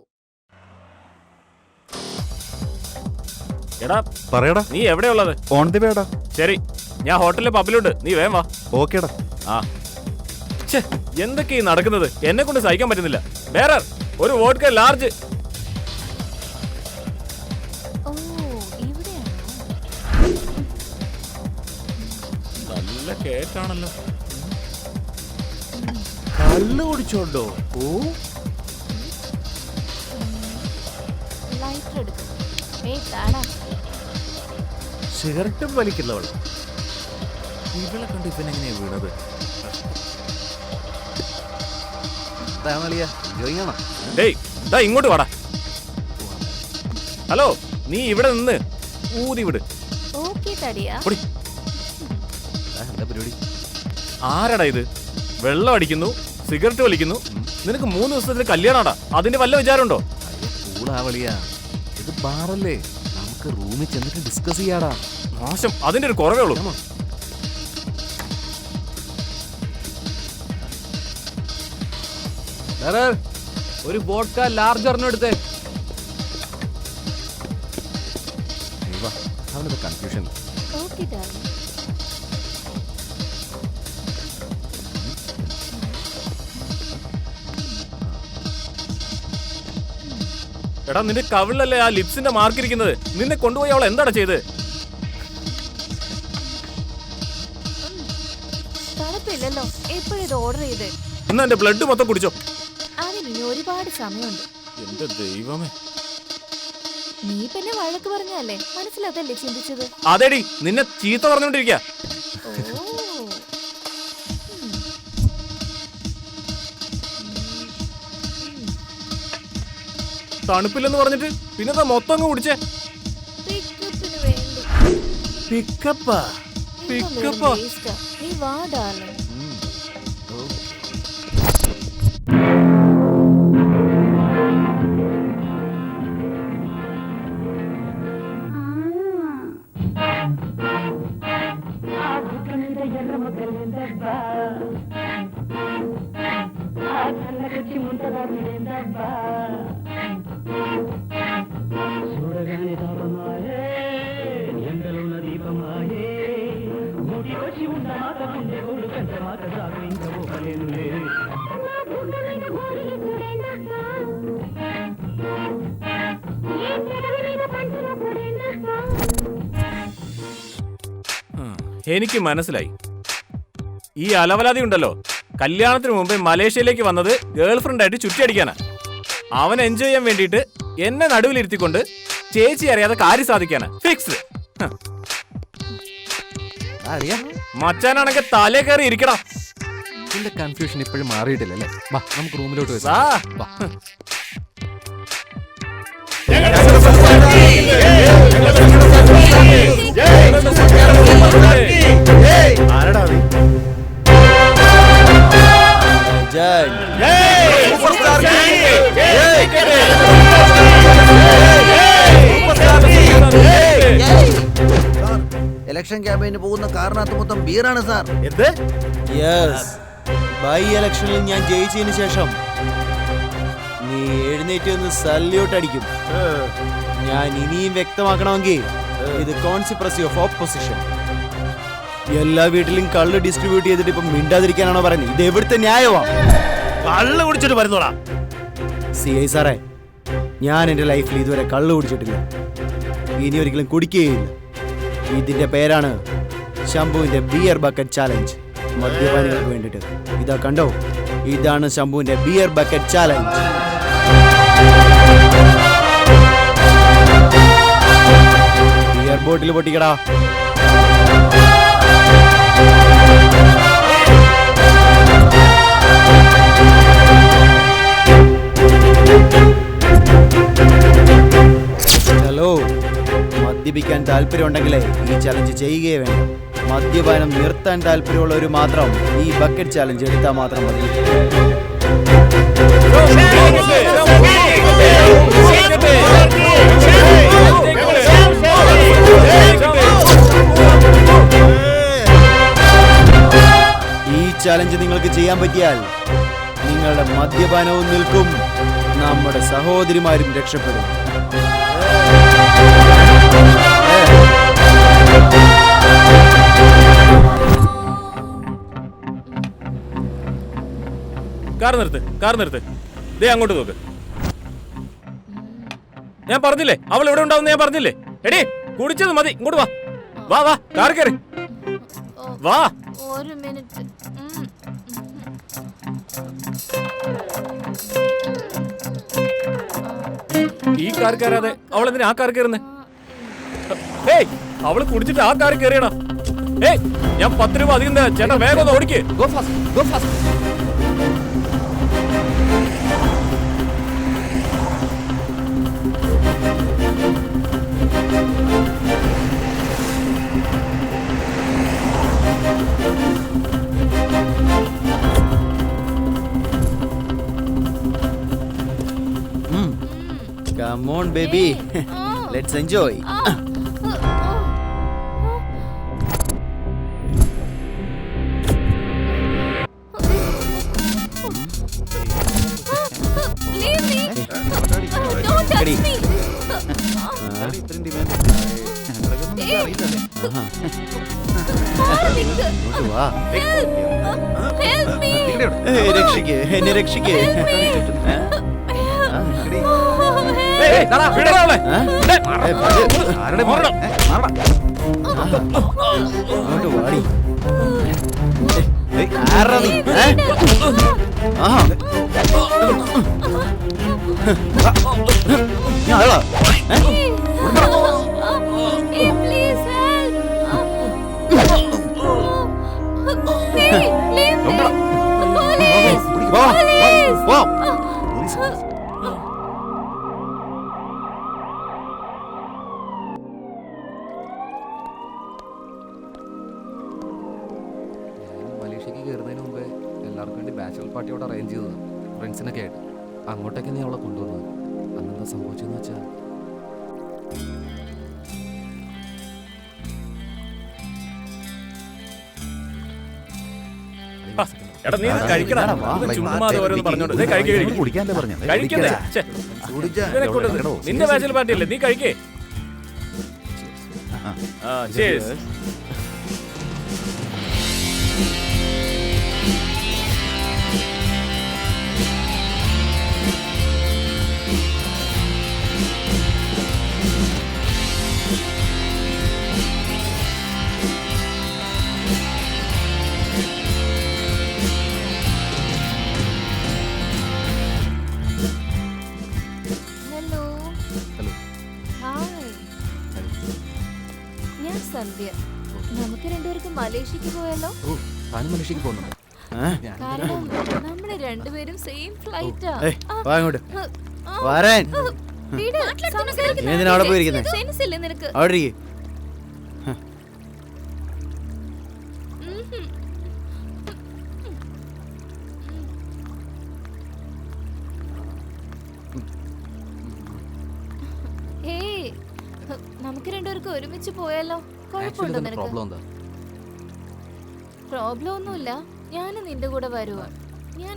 എടാ പറയടാ. നീ എവിടെയുള്ളത്? ഓൺ ദി വേടാ. ശരി, ഞാൻ ഹോട്ടലിലെ പബ്ബിലുണ്ട്, നീ വേഗം വാ. ഓക്കേടാ. ആ ഛേ, എന്തൊക്കെയാ ഈ നടക്കുന്നത്? എന്നെ കൊണ്ട് സഹിക്കാൻ പറ്റുന്നില്ല. വേറെ ഒരു വോഡ്ക ലാർജ്. ഓ ഇവിടെയാണോ? നല്ല കേട്ടാണല്ലോ. കള്ള് കുടിച്ചോണ്ടോ? ഓ, ലൈറ്റർ എടുക്കും. താടാ. സിഗരറ്റും വലിക്കുന്നവൾ. ഇവളെ കണ്ട് ഇവനെങ്ങനെയാ വീണത്? ഡേയ് ദാ ഇങ്ങോട്ട് വാടാ. ഹലോ, നീ ഇവിടെ നിന്ന് ഊതി വിട്. ഓക്കേ തടിയാ. എന്താ പരിപാടി? ആരാടാ ഇത്? വെള്ളം അടിക്കുന്നു, സിഗരറ്റ് വലിക്കുന്നു. നിനക്ക് 3 ദിവസത്തിൽ കല്യാണാടാ, അതിന്റെ വല്ല വിചാരമുണ്ടോ? കൂളാവളിയാ, ഇത് ബാറല്ലേ, നമുക്ക് റൂമിൽ ചെന്നിട്ട് ഡിസ്കസ് ചെയ്യാടാ. മോശം, അതിന്റെ ഒരു കുറവേ ഉള്ളൂ. ഒരു വോഡ്ക ലാർജ് ഒരെണ്ണം എടുത്തേ. അവനത് കൺഫ്യൂഷൻ. Okay darling. എടാ, നിന്റെ കവിളിലല്ലേ ആ ലിപ്സിന്റെ മാർക്ക് ഇരിക്കുന്നത്? നിന്നെ കൊണ്ടുപോയി അവൾ എന്താണ് ചെയ്ത്? തണുപ്പില്ലല്ലോ, എപ്പോഴും ഇത് ഓർഡർ ചെയ്ത്. ഇന്ന് എന്റെ ബ്ലഡ് മൊത്തം കുടിച്ചോ? അതിന് ഇനി ഒരുപാട് സമയമുണ്ട്. എന്റെ ദൈവമേ. നീ പിന്നെ വഴക്ക് പറഞ്ഞല്ലേ, മനസ്സിലതല്ലേ ചിന്തിച്ചത്? അതേടി, നിന്നെ ചീത്ത പറഞ്ഞോണ്ടിരിക്കുക. ഓ തണുപ്പില്ലെന്ന് പറഞ്ഞിട്ട് പിന്നെ മൊത്തം അങ്ങ് കുടിച്ചേ. പിക്കപ്പിന് വേണ്ടി. പിക്കപ്പാ? പിക്കപ്പാ? നീ വാ ഡാർലിംഗ്. എനിക്ക് മനസ്സിലായി. ഈ അലവലാതി ഉണ്ടല്ലോ, കല്യാണത്തിന് മുമ്പേ മലേഷ്യയിലേക്ക് വന്നത് ഗേൾ ഫ്രണ്ട് ആയിട്ട് ചുറ്റിയടിക്കാനാ. അവൻ എൻജോയ് ചെയ്യാൻ വേണ്ടിയിട്ട് എന്നെ നടുവിലിരുത്തിക്കൊണ്ട് ചേച്ചി അറിയാതെ കാര്യം സാധിക്കാനാ. ഫിക്സ്. മച്ചാനാണെങ്കിൽ തലേ കയറി ഇരിക്കണം. ഇതിന്റെ കൺഫ്യൂഷൻ ഇപ്പോഴും മാറിയിട്ടില്ലല്ലേ? വാ, നമുക്ക് റൂമിലോട്ട് വാ. ആരടാ നീ? ഇലക്ഷൻ ക്യാമ്പയിന് പോകുന്ന കാറിനകത്ത് മൊത്തം ബീറാണ് സാർ. എന്ത്? യെസ്, ബൈ ഇലക്ഷനിൽ ഞാൻ ജയിച്ചതിന് ശേഷം നീ എഴുന്നേറ്റ് ഒന്ന് സല്യൂട്ട് അടിക്കും. ഞാൻ ഇനിയും വ്യക്തമാക്കണമെങ്കിൽ ഇത് കോൺസിപ്രസി ഓഫ് ഓപ്പോസിഷൻ. എല്ലാ വീട്ടിലും കള്ള് ഡിസ്ട്രിബ്യൂട്ട് ചെയ്തിട്ട് ഇപ്പം മിണ്ടാതിരിക്കാനാണോ പറയുന്നത്? ഇത് എവിടുത്തെ ന്യായമാണ്? കള്ള് കുടിച്ചിട്ട് വരുന്നോടാ. CI സാറേ, ഞാൻ എൻ്റെ ലൈഫിൽ ഇതുവരെ കള്ള് കുടിച്ചിട്ടില്ല, ഇനി ഒരിക്കലും കുടിക്കുകയില്ല. ഇതിന്റെ പേരാണ് ശംഭുവിന്റെ ബിയർ ബക്കറ്റ് ചാലഞ്ച്. മദ്യപാനികൾക്ക് വേണ്ടിട്ട്. ഇതാ കണ്ടോ, ഇതാണ് ശംഭുവിന്റെ beer bucket challenge. Beer bottle പൊട്ടിക്കടാ. ഹലോ, മദ്യപിക്കാൻ താല്പര്യമുണ്ടെങ്കിലേ ഈ ചലഞ്ച് ചെയ്യുകയേ വേണ്ട. മദ്യപാനം നിർത്താൻ താല്പര്യമുള്ളവർ മാത്രം ഈ ബക്കറ്റ് ചാലഞ്ച് എടുത്താൽ മാത്രം മതി. ഈ ചാലഞ്ച് നിങ്ങൾക്ക് ചെയ്യാൻ പറ്റിയാൽ നിങ്ങൾ നിങ്ങളുടെ മദ്യപാനവും നിൽക്കും, നമ്മുടെ സഹോദരിമാരും രക്ഷപ്പെടും. കാർ നിർത്ത്. ദേ അങ്ങോട്ട് നോക്ക്. ഞാൻ പറഞ്ഞില്ലേ അവൾ എവിടെ ഉണ്ടാവും? ഞാൻ പറഞ്ഞില്ലേ? എടി കുടിച്ചത് മതി, ഇങ്ങോട്ട് വാ. വാ വാ, കാർ കയറി വാ. ഒരു മിനിറ്റ്. ഈ കാർ കയറാതെ അവൾ എന്തിനാ ആ കാർ കയറുന്നേ? ഏയ് അവള് കുടിച്ചിട്ട് ആ കാർ കയറിയടാ. ഏയ് ഞാൻ 10 രൂപ അധികം തരാം. ചേട്ടാ വേഗം ഒന്ന് ഓടിക്ക്. Go fast, go fast. Come on, baby. Let's enjoy. Leave me. Don't touch Ready? me. ഇങ്ങോട്ട് വാ. Help me. രക്ഷിക്ക്, എന്നെ രക്ഷിക്ക്. ഏയ്, വിടടാ അവളെ. അങ്ങോട്ട് വാടി. ആരാ നീ? ആഹാ. ഞാൻ ആളാ. Hey, please help. Hey, leave me. Police. വാ, Police. വാ. മലേഷ്യക്ക് കയറുന്നതിന് മുമ്പേ എല്ലാവർക്കും വേണ്ടി ബാച്ചലർ പാർട്ടിയോട് അറേഞ്ച് ചെയ്തതാണ്, ഫ്രണ്ട്സിനൊക്കെ ആയിട്ട്. അങ്ങോട്ടേക്ക് നീ അവളെ കൊണ്ടുവന്നത്. അന്നെന്താ സംഭവിച്ചെന്ന് വെച്ചാൽ എടാ നീ ഇത് കഴിക്കടാ. ഇത് ചുമ്മാതെ ഓരോന്ന് പറഞ്ഞോണ്ട്. ദേ കഴിക്ക്. കഴിക്കണ്ടേ? ഛെ, ഇവനെ കൊണ്ട് നിന്റെ ബാച്ചിൽ പാർട്ടിയല്ലേ, നീ കഴിക്കേ. cheers. Hello. ഹലോ. Hi. ഞാൻ സന്ധ്യ. നമുക്ക് രണ്ടുപേർക്ക് മലേഷ്യക്ക് പോയാലോ? ഓ, താനും മലേഷ്യക്ക് പോകുന്നുണ്ട്. കാരണം നമ്മള് രണ്ടുപേരും സെയിം ഫ്ലൈറ്റാ. വാ ഇങ്ങോട്ട്. വരാൻ. നീ എന്തിനാ അവിടെ പോയിരിക്കുന്നെ? സെൻസ് ഇല്ലേ നിനക്ക്? അവിടെ ഇരിക്ക്. ഏയ്, നമുക്ക് രണ്ടുപേർക്ക് ഒരുമിച്ച് പോയാലോ? കുഴപ്പമുണ്ടോ നിനക്ക്? പ്രോബ്ലം എന്താ? പ്രോബ്ലം ഒന്നുമില്ല. ഞാൻ നിന്റെ കൂടെ വരുവാ. ഞാൻ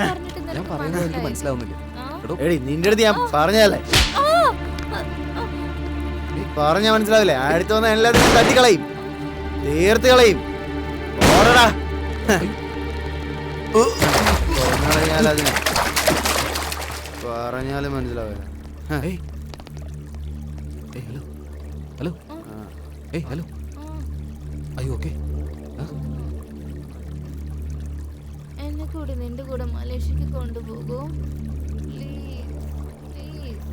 പറഞ്ഞിട്ട് ഞാൻ നിനക്ക് പറയുന്നത് എനിക്ക് മനസ്സിലായി? മനസ്സിലാവുന്നില്ല. ആ? എടോ, എടി നിന്റെ അടുത്ത് ഞാൻ പറഞ്ഞതല്ലേ, പറഞ്ഞാ മനസ്സിലാവില്ലേ? അടുത്ത് വന്ന എല്ലാത്തിനും തട്ടിക്കളയും, തീർത്ത് കളയും. ഓടടാ. പറഞ്ഞാലും മനസ്സിലാവില്ല. ഏയ്, ഏയ്, ഹലോ, ഹലോ, ഏയ്, ഹലോ, അയ്യോ, ഓക്കെ. എന്നെ കൂടി നിന്റെ കൂടെ മലേഷ്യക്ക് കൊണ്ടുപോകൂ പ്ലീസ്, പ്ലീസ്.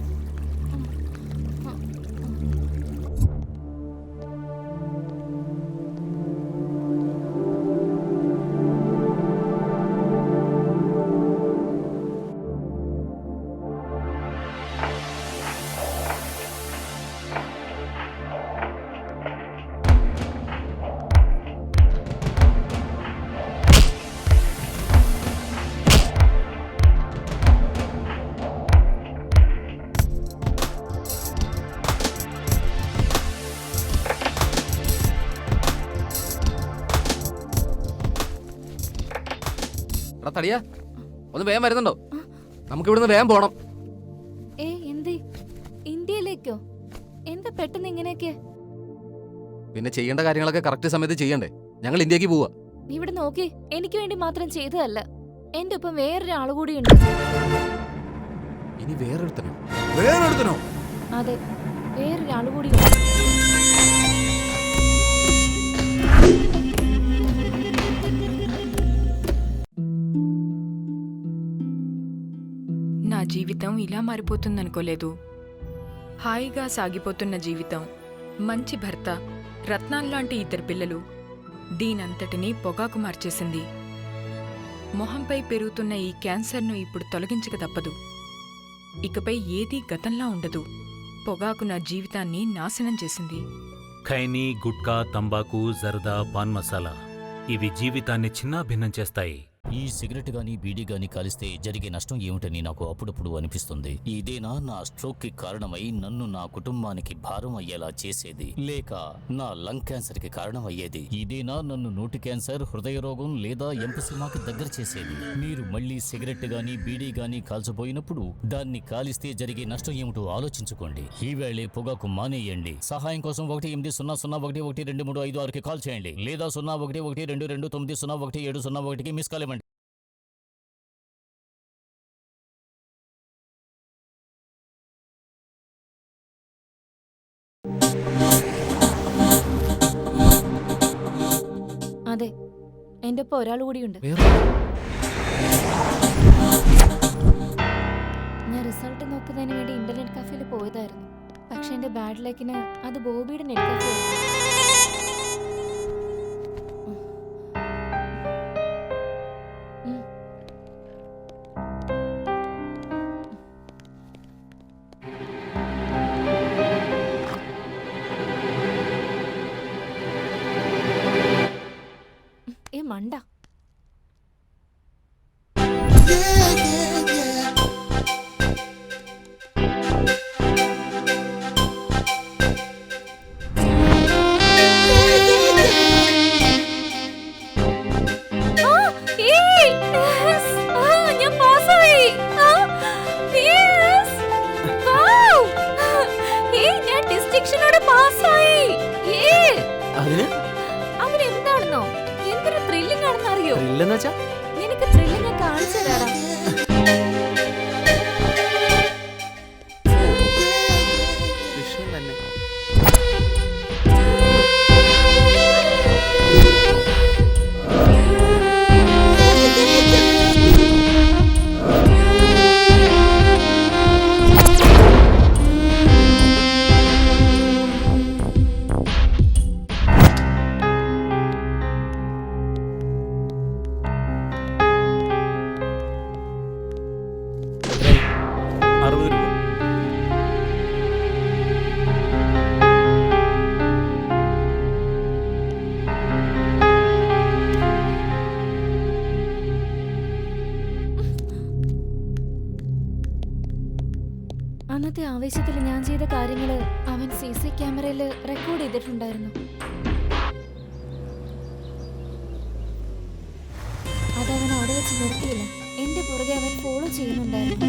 എടാ തടിയാ, ഒന്ന് വേഗം വരുന്നുണ്ടോ? നമുക്ക് ഇവിടുന്ന് വേഗം പോണം. എന്തേ ഇന്ത്യയിലേക്കോ? എന്താ പെട്ടെന്ന് ഇങ്ങനെയൊക്കെ? പിന്നെ ചെയ്യേണ്ട കാര്യങ്ങളൊക്കെ കറക്റ്റ് സമയത്ത് ചെയ്യണ്ടേ? ഞങ്ങൾ ഇന്ത്യക്ക് പോവാ. ഇവിടെ നോക്കി, എനിക്ക് വേണ്ടി മാത്രം ചെയ്തതല്ല, എന്റെ ഒപ്പം വേറൊരാള് കൂടിയുണ്ട്. ഇനി വേറൊരുത്തനോ? വേറെടുത്തനോ? അതെ, വേറൊരാള് കൂടിയുണ്ട്. నా జీవితం ఇలా మారిపోతుందనుకోలేదు. హాయిగా సాగిపోతున్న జీవితం, మంచి భర్త, రత్నాల్లాంటి ఇద్దరు పిల్లలు, దీనంతటినీ పొగాకు మార్చేసింది. మొహంపై పెరుగుతున్న ఈ క్యాన్సర్ను ఇప్పుడు తొలగించక తప్పదు. ఇకపై ఏదీ గతంలా ఉండదు. పొగాకు నా జీవితాన్ని నాశనం చేసింది. ఖైనీ, గుట్కా, తంబాకు, జర్దా, పాన్ మసాలా ఇవి జీవితాన్ని చిన్నాభిన్నం చేస్తాయి. ఈ సిగరెట్ గాని బీడీ గాని కాలిస్తే జరిగే నష్టం ఏమిటని నాకు అప్పుడప్పుడు అనిపిస్తుంది. ఇదేనా నా స్ట్రోక్ కి కారణమై నన్ను నా కుటుంబానికి భారం అయ్యేలా చేసేది, లేక నా లంగ్ క్యాన్సర్ కి కారణం అయ్యేది? ఇదేనా నన్ను నోటి క్యాన్సర్, హృదయ రోగం లేదా ఎంపసిమాకి దగ్గర చేసేది? మీరు మళ్ళీ సిగరెట్ గాని బీడీ గాని కాల్చబోయినప్పుడు దాన్ని కాలిస్తే జరిగే నష్టం ఏమిటో ఆలోచించుకోండి. ఈవేళే పొగాకు మానేయండి. సహాయం కోసం 180011235 కాల్ చేయండి, లేదా 011229011701కి మిస్ కాల్ ఇవ్వండి. അതെ, എന്റെ ഒപ്പം ഒരാൾ കൂടിയുണ്ട്. ഞാൻ റിസൾട്ട് നോക്കുന്നതിന് വേണ്ടി ഇന്റർനെറ്റ് കഫേയിൽ പോയതായിരുന്നു. പക്ഷെ എന്റെ ബാഡ് ലക്കിന് അത് ബോബിയുടെ നെറ്റ് കഫേ. മണ്ട. ഞാൻ പാസ്സായി. ഞാൻ ഡിസ്റ്റിങ്ഷനോട് പാസ്സായി. അവനെന്താണെന്നോ എന്തൊരു ത്രില്ലിംഗ് ആണെന്ന് അറിയോ? നിനക്ക് ത്രില്ലിംഗ് കാണിച്ചു തരാടാ. അന്നത്തെ ആവേശത്തിൽ ഞാൻ ചെയ്ത കാര്യങ്ങള് അവൻ CC ക്യാമറയിൽ റെക്കോർഡ് ചെയ്തിട്ടുണ്ടായിരുന്നു. അതവൻ അവിടെ വെച്ച് നിർത്തിയില്ല. എന്റെ പുറകെ അവൻ ഫോളോ ചെയ്യുന്നുണ്ടായിരുന്നു.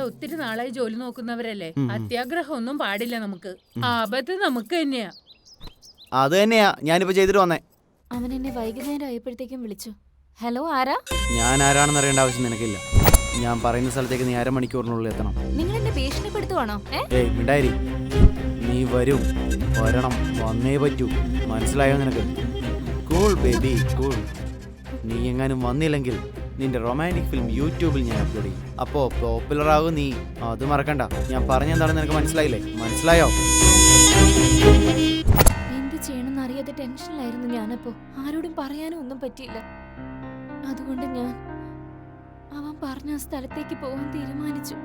ഒത്തിരി നാളായി ജോലി നോക്കുന്നവരല്ലേ, അത്യാഗ്രഹം ഒന്നും പാടില്ല നമുക്ക്. ആപത്ത് നമുക്ക് തന്നെയാ. അത് തന്നെയാ ഞാനിപ്പോ ചെയ്തിട്ട് വന്നേ. അവൻ എന്നെ വൈകുന്നേരം ആയപ്പോഴത്തേക്കും വിളിച്ചു. ഹലോ, ആരാ? ഞാൻ ആരാണെന്ന് അറിയേണ്ട ആവശ്യം നിനക്കില്ല. ഞാൻ പറയുന്ന സ്ഥലത്തേക്ക് നീ അരമണിക്കൂറിനുള്ളിൽ എത്തണം. നിങ്ങൾ എന്നെ ഭീഷണിപ്പെടുത്തുവാണോ? ഏയ് മിണ്ടായിരി. നീ വരണം, വന്നേ പറ്റൂ. മനസ്സിലായോ നിനക്ക്? Cool baby cool. നീ എങ്ങാനും വന്നില്ലെങ്കിൽ നിന്റെ റൊമാൻറ്റിക് ഫിലിം യൂട്യൂബിൽ ഞാൻ അപ്ലോഡ് ചെയ്യും. അപ്പോ പോപ്പുലർ ആകും നീ. അത് മറക്കണ്ട. ഞാൻ പറഞ്ഞെന്താണെന്ന് നിനക്ക് മനസ്സിലായില്ലേ? മനസ്സിലായോ? എന്ത് ചെയ്യണമെന്ന് അറിയാതെ ടെൻഷനിലായിരുന്നു ഞാനപ്പോ. ആരോടും പറയാനും ഒന്നും പറ്റിയില്ല. അതുകൊണ്ട് ഞാൻ അവൻ പറഞ്ഞ സ്ഥലത്തേക്ക് പോകാൻ തീരുമാനിച്ചു.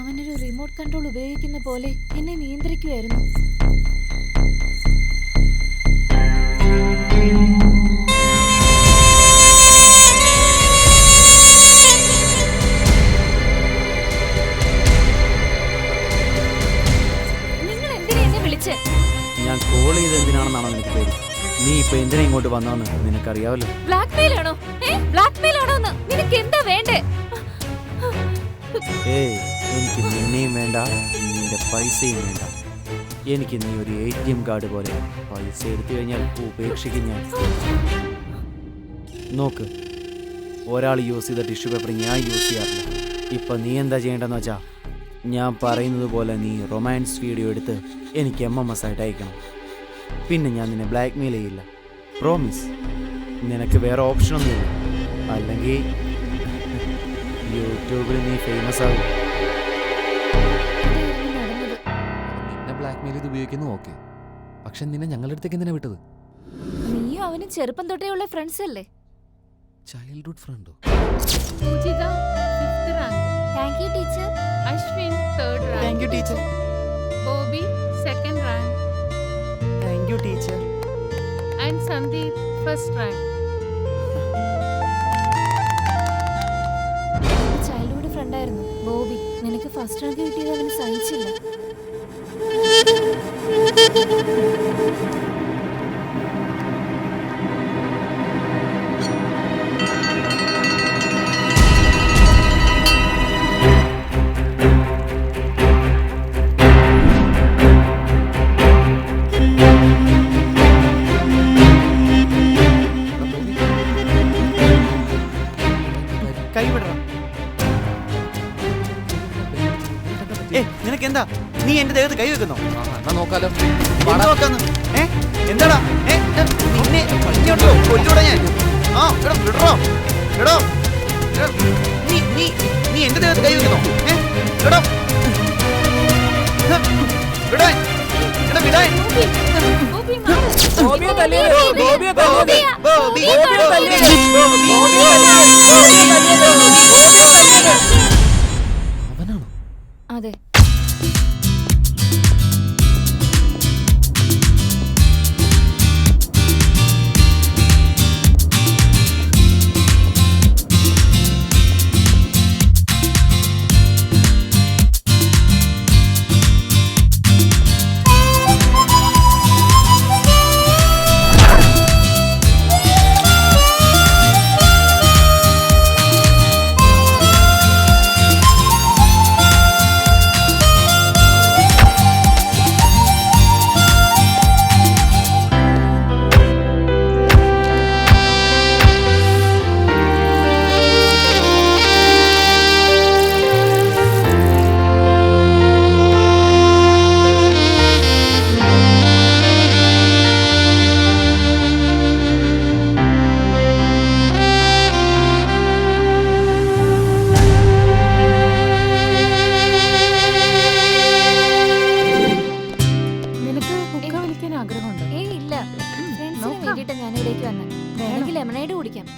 അവനൊരു റിമോട്ട് കൺട്രോൾ ഉപയോഗിക്കുന്ന പോലെ എന്നെ നിയന്ത്രിക്കുമായിരുന്നു. നീ ഇപ്പൊ എന്തിനാ ഇങ്ങോട്ട് വന്നോന്ന് നിനക്കറിയാവല്ലോ. ബ്ലാക്ക്മെയിൽ ആണോ? ബ്ലാക്ക്മെയിൽ ആണോ? നിനക്ക് എന്താ വേണ്ടേ? ഏയ് എനിക്ക് നിന്നെയും വേണ്ട, നിന്റെ പൈസയും വേണ്ട. എനിക്ക് നീ ഒരു ATM കാർഡ് പോലെ. പൈസ എടുത്തു കഴിഞ്ഞാൽ ഉപേക്ഷിക്കും ഞാൻ. നോക്ക്, ഒരാൾ യൂസ് ചെയ്ത ടിഷ്യൂ പേപ്പർ ഞാൻ യൂസ് ചെയ്യാറില്ല. ഇപ്പൊ നീ എന്താ ചെയ്യേണ്ടെന്ന് വെച്ചാ, ഞാൻ പറയുന്നത് പോലെ നീ റൊമാൻസ് വീഡിയോ എടുത്ത് എനിക്ക് MMS ആയിട്ട് അയക്കണം. പിന്നെ ഞാൻ നിന്നെ ബ്ലാക്ക്മെയിൽ ചെയ്യില്ല. പ്രോമിസ്. നിനക്ക് വേറെ ഓപ്ഷനൊന്നുമില്ല. അല്ലെങ്കിൽ യൂട്യൂബിൽ നീ ഫേമസ് ആകും. നിന്നെ ബ്ലാക്ക്മെയിൽ ചെയ്ത് ഉപയോഗിക്കുന്നു ഓക്കെ, പക്ഷെ നിന്നെ ഞങ്ങളുടെ അടുത്തേക്ക് എന്തിനാ വിട്ടത്? നീയും അവനും ചെറുപ്പം തൊട്ടേ ഉള്ള ഫ്രണ്ട്സ് അല്ലേ? ചൈൽഡ്ഹുഡ് ഫ്രണ്ടോ? Poojitha 5th rank. Thank you teacher. Ashwin 3rd rank. Thank you teacher. Bobby 2nd rank. Thank you teacher. And Sandeep 1st rank. Childhood ഫ്രണ്ടായിരുന്നു ബോബി. നിനക്ക് ഫസ്റ്റ് റാങ്ക് കിട്ടിയത് അവന് സഹിച്ചില്ല. കൈവിടണം. നിനക്ക് എന്താ? നീ എന്റെ ദേഹത്ത് കൈ വെക്കുന്നോ? എന്നാ നോക്കാലോ. എന്താടാ? നിന്നെ കൊല്ലുണ്ടോ? കൊല്ലൂടാ ഞാൻ. ആ എടാ വിടറോ? എടോ നീ നീ നീ എന്റെ ദേഹത്ത് കൈ വെക്കുന്നോ? എടോ വിടാൻ. എടാ വിടാൻ. ബോബി മാറ്. ബോബിയെ തല്ലിയത്, ബോബിയെ തല്ലിയത്. ബോബി അവനാണോ? അതെ.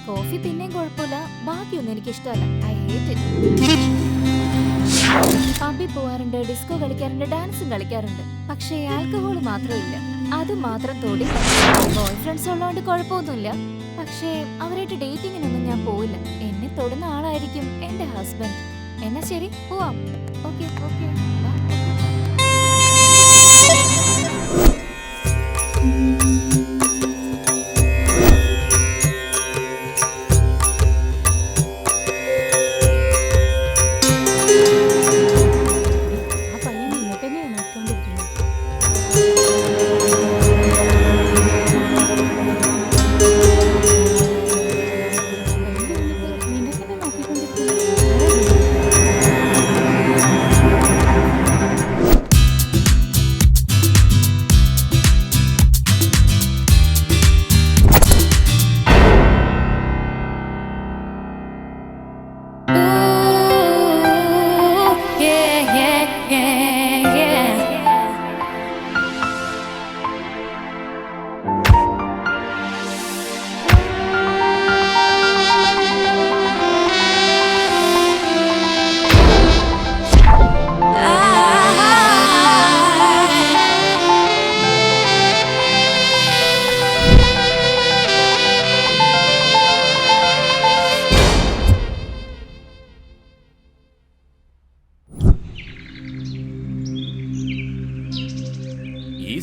കോഫി പിന്നെയും കുഴപ്പമില്ല, ബാക്കിയൊന്നും എനിക്ക് ഇഷ്ടമല്ല. I hate it. പബ്ബിൽ പോവാറുണ്ട്, ഡിസ്കോ കളിക്കാറുണ്ട്, ഡാൻസും കളിക്കാറുണ്ട്. പക്ഷേ ആൽക്കഹോൾ മാത്രമില്ല. അത് മാത്രം തോടി. ബോയ് ഫ്രണ്ട്സ് ഉള്ളതുകൊണ്ട് കുഴപ്പമൊന്നുമില്ല. പക്ഷേ അവരായിട്ട് ഡേറ്റിങ്ങിനൊന്നും ഞാൻ പോവില്ല. എന്നെ തൊടുന്ന ആളായിരിക്കും എന്റെ ഹസ്ബൻഡ്. എന്നാ ശരി, പോവാം. Okay okay.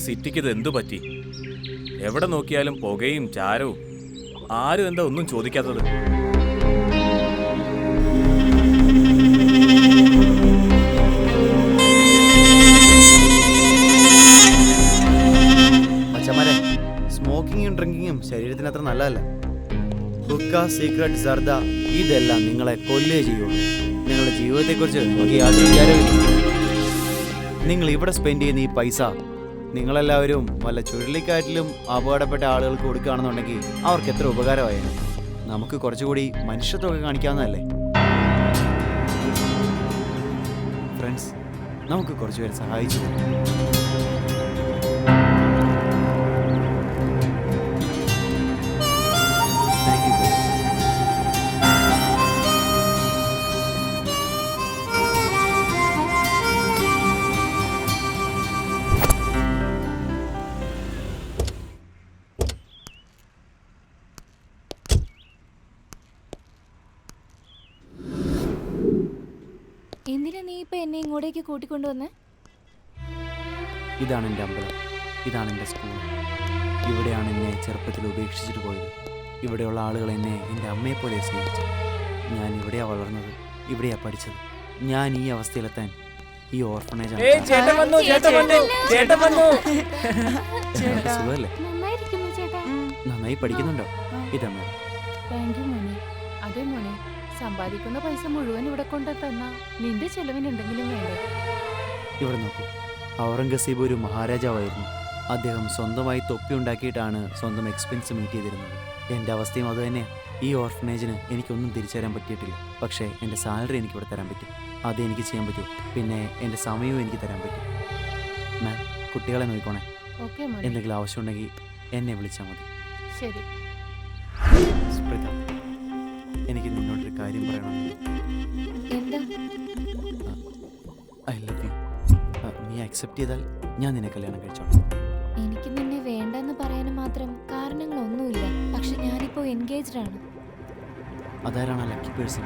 സിറ്റിക്ക് ഇത് എന്തു പറ്റി? എവിടെ നോക്കിയാലും പുകയും ചാരവും. ആരും എന്താ ഒന്നും ചോദിക്കാത്തത്? മച്ചന്മാരെ, സ്മോക്കിങ്ങും ഡ്രിങ്കിങ്ങും ശരീരത്തിന് അത്ര നല്ലതല്ല. ഹുക്ക, സീക്രട്ട്, സർദ ഇതെല്ലാം നിങ്ങളെ കൊല്ലുകയേ ചെയ്യുള്ളൂ. നിങ്ങളുടെ ജീവിതത്തെക്കുറിച്ച് നമുക്ക് യാതൊരു വിചാരമില്ല. നിങ്ങൾ ഇവിടെ സ്പെൻഡ് ചെയ്യുന്ന ഈ പൈസ നിങ്ങളെല്ലാവരും വല്ല ചുഴലിക്കാറ്റിലും അപകടപ്പെട്ട ആളുകൾക്ക് കൊടുക്കുകയാണെന്നുണ്ടെങ്കിൽ അവർക്ക് എത്ര ഉപകാരമായേനെ. നമുക്ക് കുറച്ചുകൂടി മനുഷ്യത്വമൊക്കെ കാണിക്കാവുന്നതല്ലേ ഫ്രണ്ട്സ്? നമുക്ക് കുറച്ചുപേരെ സഹായിച്ചു. Thank you. എന്തിനാ നീ ഇപ്പൊ എന്നെ ഇങ്ങോട്ടേക്ക് കൂട്ടിക്കൊണ്ടുവന്നേ? ഇതാണ് എൻ്റെ അമ്പലം, ഇതാണ് എൻ്റെ സ്കൂൾ. ഇവിടെയാണ് എന്നെ ചെറുപ്പത്തിൽ ഉപേക്ഷിച്ചിട്ട് പോയത്. ഇവിടെയുള്ള ആളുകൾ എന്നെ എൻ്റെ അമ്മയെപ്പോലെ സ്നേഹിച്ചു. ഞാൻ ഇവിടെയാണ് വളർന്നത്, ഇവിടെയാണ് പഠിച്ചത്. ഞാൻ ഈ അവസ്ഥയിലെത്താൻ ഈ ഓർഫണേജാണ്. സുഖമല്ലേ? നന്നായിരിക്കുന്നു ചേട്ടാ. നന്നായി പഠിക്കുന്നുണ്ടോ? ഇതമ്മ. താങ്ക് യു മോനെ. അതെ മോനെ, സമ്പാദിക്കുന്ന പൈസ മുഴുവൻ ഇവിടെ കൊണ്ട് തന്നാ നിന്റെ ചെലവിനുണ്ടെങ്കിലും വേണ്ടേ? ഇവിടെ നോക്കൂ, ഔറംഗസീബ് ഒരു മഹാരാജാവായിരുന്നു. അദ്ദേഹം സ്വന്തമായി തൊപ്പി ഉണ്ടാക്കിയിട്ടാണ് സ്വന്തം എക്സ്പെൻസ് മീറ്റ് ചെയ്തിരുന്നത്. എൻ്റെ അവസ്ഥയും അതുതന്നെയാണ്. ഈ ഓർഫനേജിന് എനിക്കൊന്നും തിരിച്ചു തരാൻ പറ്റിയിട്ടില്ല. പക്ഷേ എൻ്റെ സാലറി എനിക്കിവിടെ തരാൻ പറ്റും. അത് എനിക്ക് ചെയ്യാൻ പറ്റും. പിന്നെ എൻ്റെ സമയവും എനിക്ക് തരാൻ പറ്റും. മാം, കുട്ടികളെ നോക്കിക്കോണേ. ഓക്കേ മോനെ. എന്തെങ്കിലും ആവശ്യമുണ്ടെങ്കിൽ എന്നെ വിളിച്ചാൽ മതി. ശരി. സ്പ്രിത, എനിക്ക് നിന്നോടൊരു കാര്യം പറയണം. എന്താ? I love you. നീ അക്സെപ്റ്റ് ചെയ്താൽ ഞാൻ നിന്നെ കല്യാണം കഴിച്ചോളാം. എനിക്ക് നിന്നെ വേണ്ടെന്ന് പറയാൻ മാത്രം കാരണങ്ങളൊന്നുമില്ല. പക്ഷെ ഞാനിപ്പോ എൻഗേജ്ഡ് ആണ്. അതാരാണ് ആ lucky person?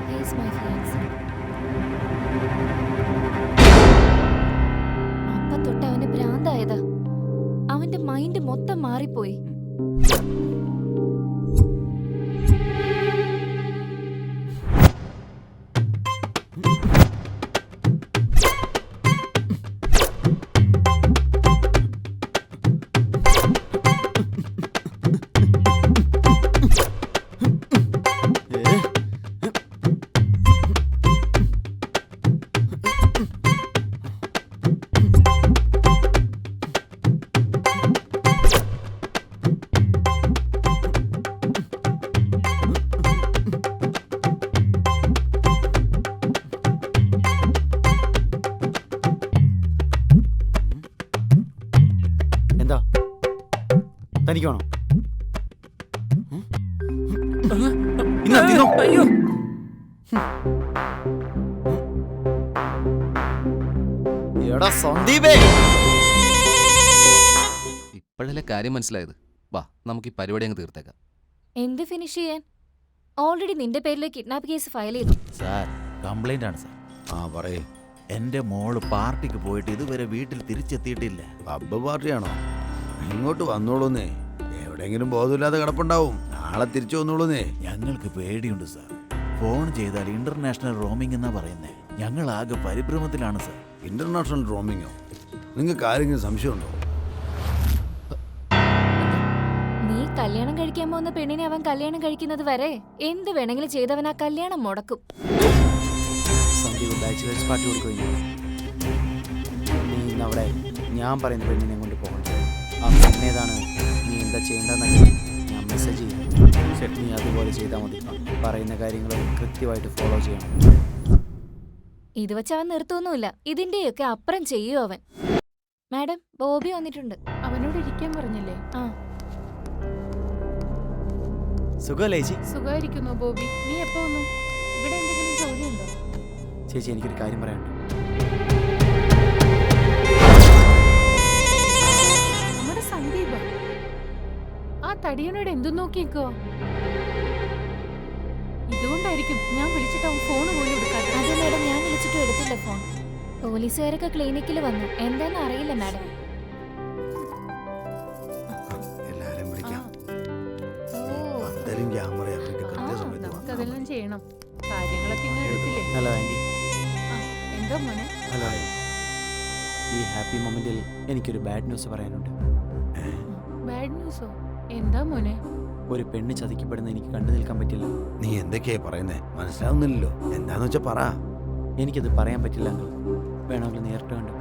He is my fiancé. അപ്പ തൊട്ട് അവന് ഭ്രാന്തായതാ. അവന്റെ മൈൻഡ് മൊത്തം മാറിപ്പോയി. എന്താ തനിക്ക് വേണോ? എടാ സന്ദീപേ, ഇപ്പോഴല്ലേ കാര്യം മനസ്സിലായത്. വാ, നമുക്ക് ഈ പരിപാടി അങ്ങ് തീർത്തേക്കാം. എന്ത് ഫിനിഷ് ചെയ്യാൻ? ഓൾറെഡി നിന്റെ പേരിൽ കിഡ്നാപ്പ് കേസ് ഫയൽ ചെയ്തു. സാർ, കംപ്ലൈന്റ് ആണ് സാർ. ആ പറയേ. എന്റെ മോള് പാർട്ടിക്ക് പോയിട്ട് ഇതുവരെ വീട്ടിൽ തിരിച്ചെത്തിയിട്ടില്ല. പബ്ബ് പാർട്ടിയാണോ? ഇങ്ങോട്ട് വന്നോളൂന്നേ. എവിടെയെങ്കിലും ബോധമില്ലാതെ കിടപ്പുണ്ടാവും. നാളെ തിരിച്ചു വന്നോളൂന്നേ. ഞങ്ങൾക്ക് പേടിയുണ്ട് സാർ. ഫോൺ ചെയ്താൽ ഇന്റർനാഷണൽ റോമിംഗ് എന്നാ പറയുന്നേ. ഞങ്ങൾ ആകെ പരിഭ്രമത്തിലാണ് സാർ. ഇന്റർനാഷണൽ റോമിങ്ങോ? നിങ്ങൾക്ക് ആരെങ്കിലും സംശയമുണ്ടോ? നീ കല്യാണം കഴിക്കാൻ പോകുന്ന പെണ്ണിനെ അവൻ കല്യാണം കഴിക്കുന്നത് വരെ എന്ത് വേണമെങ്കിലും ചെയ്തവൻ ആ കല്യാണം മുടക്കും. സന്ദീപ് ബാച്ചിലേഴ്സ് പാർട്ടി കൊടുക്കുകയും നീ ഇന്നവിടെ ഞാൻ പറയുന്ന പെണ്ണിനെ കൊണ്ട് പോകണം. ആ പെണ്ണേതാണ്, നീ എന്താ ചെയ്യേണ്ടതെന്നൊക്കെ ഞാൻ മെസ്സേജ് ചെയ്യും. ശരി, നീ അതുപോലെ ചെയ്താൽ മതി. പറയുന്ന കാര്യങ്ങൾ കൃത്യമായിട്ട് ഫോളോ ചെയ്യണം. ഇത് വെച്ച് അവൻ നിർത്തുമൊന്നുമില്ല. ഇതിന്റെയൊക്കെ അപ്പുറം ചെയ്യും അവൻ. മാഡം, ബോബി വന്നിട്ടുണ്ട്. അവനോട് ഇരിക്കാൻ പറഞ്ഞില്ലേ? ആ, സുഖമല്ലേ ചേച്ചി? സുഖമായിരിക്കുന്നു ബോബി. നീ എപ്പോ വന്നു? ഇവിടെ എന്തെങ്കിലും ജോലിയുണ്ടോ? ചേച്ചി, എനിക്കൊരു കാര്യം പറയാനുണ്ട്. നമ്മുടെ സന്ദീപ് ആ തടിയനോട് എന്തു നോക്കിക്കോ. ഇതുകൊണ്ടായിരിക്കും ഞാൻ വിളിച്ചിട്ട് അവൻ ഫോൺ പോലും എടുക്കാതെ. അതെ മാഡം, ഞാൻ വിളിച്ചിട്ടും എടുത്തില്ല ഫോൺ. പോലീസുകാരൊക്കെ ക്ലിനിക്കിൽ വന്നു. എന്താന്ന് അറിയില്ല മാഡം. പിള്ളേരും ക്യാമറ അവർക്ക് ആ, കൃത്യസമയത്ത് നമുക്കതെല്ലാം ചെയ്യണം. കാര്യങ്ങളൊക്കെ ഇങ്ങനെ എടുത്തില്ലേ? Hello aunty. ആ, എന്താ മോനെ? ഹലോ. ഈ ഹാപ്പി മൊമെന്റിൽ എനിക്കൊരു ബാഡ് ന്യൂസ് പറയാനുണ്ട്. ബാഡ് ന്യൂസോ? എന്താ മോനെ? ഒരു പെണ്ണ് ചതിക്കപ്പെടുന്ന എനിക്ക് കണ്ടു നിൽക്കാൻ പറ്റില്ല. നീ എന്തൊക്കെയാ പറയുന്നേ? മനസ്സിലാവുന്നില്ലല്ലോ. എന്താന്ന് വെച്ചാ പറ. എനിക്കത് പറയാൻ പറ്റില്ല അങ്കിൾ. വേണമെങ്കിൽ നേരിട്ട് കണ്ടു.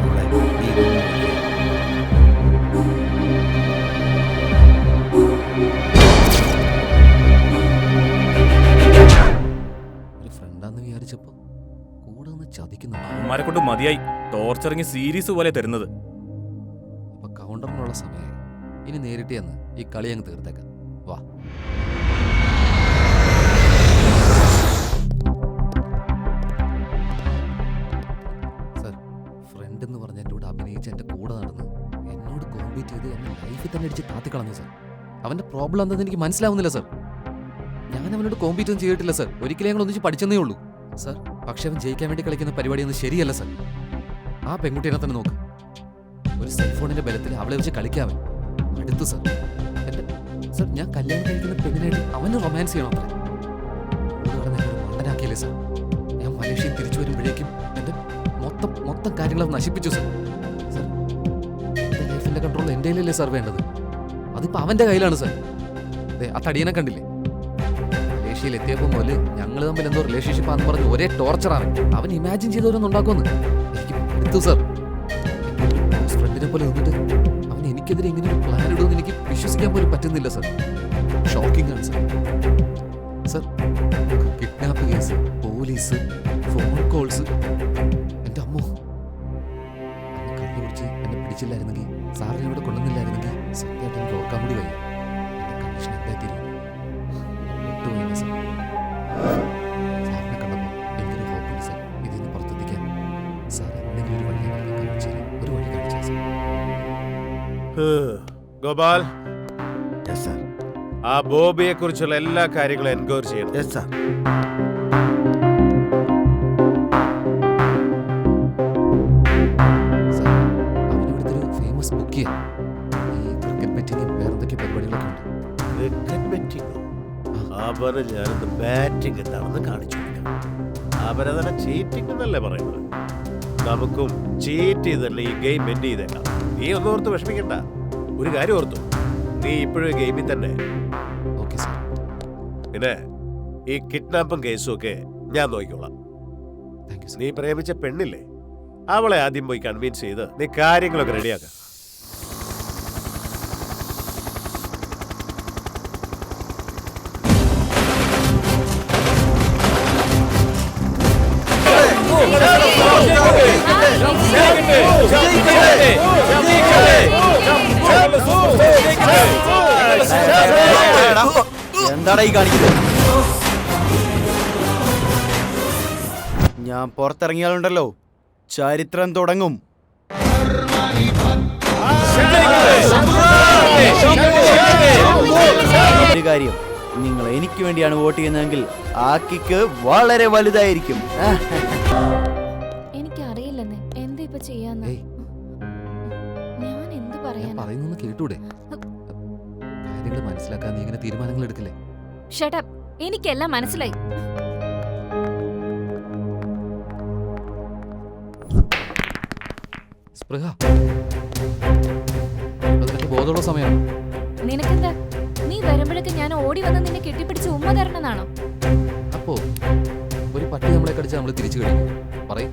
മോളെ, നീ ഇതൊന്നും നോക്കിയേ. ഒരു ഫ്രണ്ടാന്ന് വിചാരിച്ചപ്പോ കൂടെ ഒന്ന് ചതിക്കുന്നു. അവന്മാരെ കൊണ്ട് മതിയായി. ടോർച്ചറിങ് സീരീസ് പോലെ തരുന്നത്. ഇപ്പൊ കൗണ്ടറിനുള്ള സമയമായി. ഇനി നേരിട്ട് ചെന്ന് ഈ കളി അങ്ങ് തീർത്തേക്കാം. വാ. സർ, ഫ്രണ്ട് എന്ന് പറഞ്ഞ എൻ്റെ കൂടെ അഭിനയിച്ച് എൻ്റെ കൂടെ നടന്ന് എന്നോട് കോമ്പീറ്റ് ചെയ്ത് എന്നെ ലൈഫിൽ തന്നെ അടിച്ച് താത്തിക്കളഞ്ഞു സർ. അവൻ്റെ പ്രോബ്ലം എന്താണെന്ന് എനിക്ക് മനസ്സിലാവുന്നില്ല സർ. ഞാൻ അവനോട് കോമ്പീറ്റ് ഒന്നും ചെയ്തിട്ടില്ല സർ. ഒരിക്കലും ഞങ്ങൾ ഒന്നിച്ച് പഠിച്ചെന്നേ ഉള്ളൂ സർ. പക്ഷെ അവൻ ജയിക്കാൻ വേണ്ടി കളിക്കുന്ന പരിപാടിയൊന്നും ശരിയല്ല സർ. ആ പെൺകുട്ടീനെ തന്നെ നോക്ക്. ഒരു സെൽഫോണിന്റെ ബലത്തിൽ അവളെ വെച്ച് കളിക്കാവൻ അടുത്തു സർ. എൻ്റെ സർ, ഞാൻ കല്യാണം കഴിക്കുന്ന പെണ്ണിനായിട്ട് അവന് റൊമാൻസ് ചെയ്യണം അത്ര. കൂടെ എന്നെ ഒരു മണ്ടനാക്കിയില്ലേ സർ. ഞാൻ മലേഷ്യയിൽ തിരിച്ചു വരുമ്പോഴേക്കും എൻ്റെ മൊത്തം കാര്യങ്ങൾ നശിപ്പിച്ചു സർ. സർ, എൻ്റെ ലൈഫിൻ്റെ കൺട്രോൾ എൻ്റെ കയ്യിലല്ലേ സർ വേണ്ടത്? അതിപ്പോൾ അവൻ്റെ കയ്യിലാണ് സർ. അതെ, ആ തടിയനെ കണ്ടില്ലേ? മലേഷ്യയിൽ എത്തിയപ്പോൾ മുതൽ ഞങ്ങൾ തമ്മിൽ എന്തോ റിലേഷൻഷിപ്പ് ആണെന്ന് പറഞ്ഞ് ഒരേ ടോർച്ചറാണ്. അവൻ ഇമാജിൻ ചെയ്തവരൊന്നും ഉണ്ടാക്കുമെന്ന് എനിക്ക് എടുത്തു സർ. ഫ്രണ്ടിനെ പോലെ നിന്നിട്ട് അവൻ എനിക്കെതിരെ ഇങ്ങനെ ഒരു പ്ലാൻ ഇടുമെന്ന് എനിക്ക് വിശ്വസിക്കാൻ പോലും പറ്റുന്നില്ല സർ. ഷോക്കിംഗ് ആണ് sir. Sir, kidnap case, police, phone calls. എൻ്റെ അമ്മോ, അന്ന് കണ്ണു കുടിച്ച് എന്നെ പിടിച്ചില്ലായിരുന്നെങ്കിൽ, സാറിനെ ഇവിടെ കൊണ്ടുവന്നില്ലായിരുന്നെങ്കിൽ സത്യമായിട്ട് എനിക്ക് ഓർക്കാൻ കൂടി വയ്യ. എൻ്റെ കണ്ടീഷൻ എന്തായി തീരും വിട്ടുപോയില്ല സർ. സാറിനെ കണ്ടപ്പോൾ എനിക്കൊരു ഹോപ്പുണ്ട് സർ. ഇതിൽ നിന്ന് പുറത്തെത്തിക്കാൻ സാർ എന്തെങ്കിലും ഒരു വഴി എനിക്ക് കാണിച്ചു തരും. ഒരു വഴി കാണിച്ചാൽ സർ. Gopal, Yes, sir. ആ ബോബിയെ കുറിച്ചുള്ള എല്ലാ കാര്യങ്ങളും എൻക്വയറി ചെയ്യണം. Yes, sir. സർ, അവനിവിടുത്തെ ഒരു ഫേമസ് ബുക്കിയാ. ഈ ക്രിക്കറ്റ് ബെറ്റിങ്ങും വേറെന്തൊക്കെ പരിപാടികളൊക്കെ ഉണ്ട്. ക്രിക്കറ്റ് ബെറ്റിംഗോ? അവന് ഞാനൊന്ന് ബാറ്റിംഗ് എന്താണെന്ന് കാണിച്ചു കൊടുക്കാം. അവരതന്നെ ചീറ്റിംഗ് എന്നല്ലേ പറയുന്നത്. നമുക്കും ചീറ്റ് ചെയ്ത് തന്നെ ഈ ഗെയിം എൻഡ് ചെയ്തേക്കാം. നീ ഒന്നും ഓർത്ത് വിഷമിക്കണ്ട. ഒരു കാര്യം ഓർത്തു, നീ ഇപ്പോഴും ഗെയിമിൽ തന്നെ. Okay sir. പിന്നെ ഈ കിഡ്നാപ്പും കേസും ഒക്കെ ഞാൻ നോക്കിക്കോളാം. Thank you sir. നീ പ്രേമിച്ച പെണ്ണില്ലേ, അവളെ ആദ്യം പോയി കൺവിൻസ് ചെയ്ത് നീ കാര്യങ്ങളൊക്കെ റെഡിയാക്കാം. എന്താടാ ഈ കാണിക്കുന്നത്? ഞാൻ പുറത്തിറങ്ങിയാലുണ്ടല്ലോ ചരിത്രം തുടങ്ങും. ഒരു കാര്യം, നിങ്ങൾ എനിക്ക് വേണ്ടിയാണ് വോട്ട് ചെയ്യുന്നതെങ്കിൽ ആ കിക്ക് വളരെ വലുതായിരിക്കും. എനിക്കറിയില്ലെന്നേ എന്താ ഇപ്പൊ ചെയ്യാന്ന്. ഏയ്, ഞാൻ എന്ത് ഞാൻ പറയാനാ? പറയുന്നൊന്ന് കേട്ടൂടെ? കാര്യങ്ങൾ മനസ്സിലാക്കാൻ നീ ഇങ്ങനെ തീരുമാനങ്ങൾ എടുക്കില്ലേ? ഷട്ടപ്പ്, എനിക്കെല്ലാം മനസ്സിലായി. സ്പൃഹ, നിനക്ക് ബോധമുള്ള സമയമാണ്. നിനക്കെന്താ? നീ വരുമ്പോഴൊക്കെ ഞാൻ ഓടി വന്ന് നിന്നെ കെട്ടിപ്പിടിച്ച് ഉമ്മ തരണമെന്നാണോ? അപ്പോ ഒരു പട്ടി നമ്മളെ കടിച്ച് നമ്മൾ തിരിച്ചു കഴിക്കും. പറയും.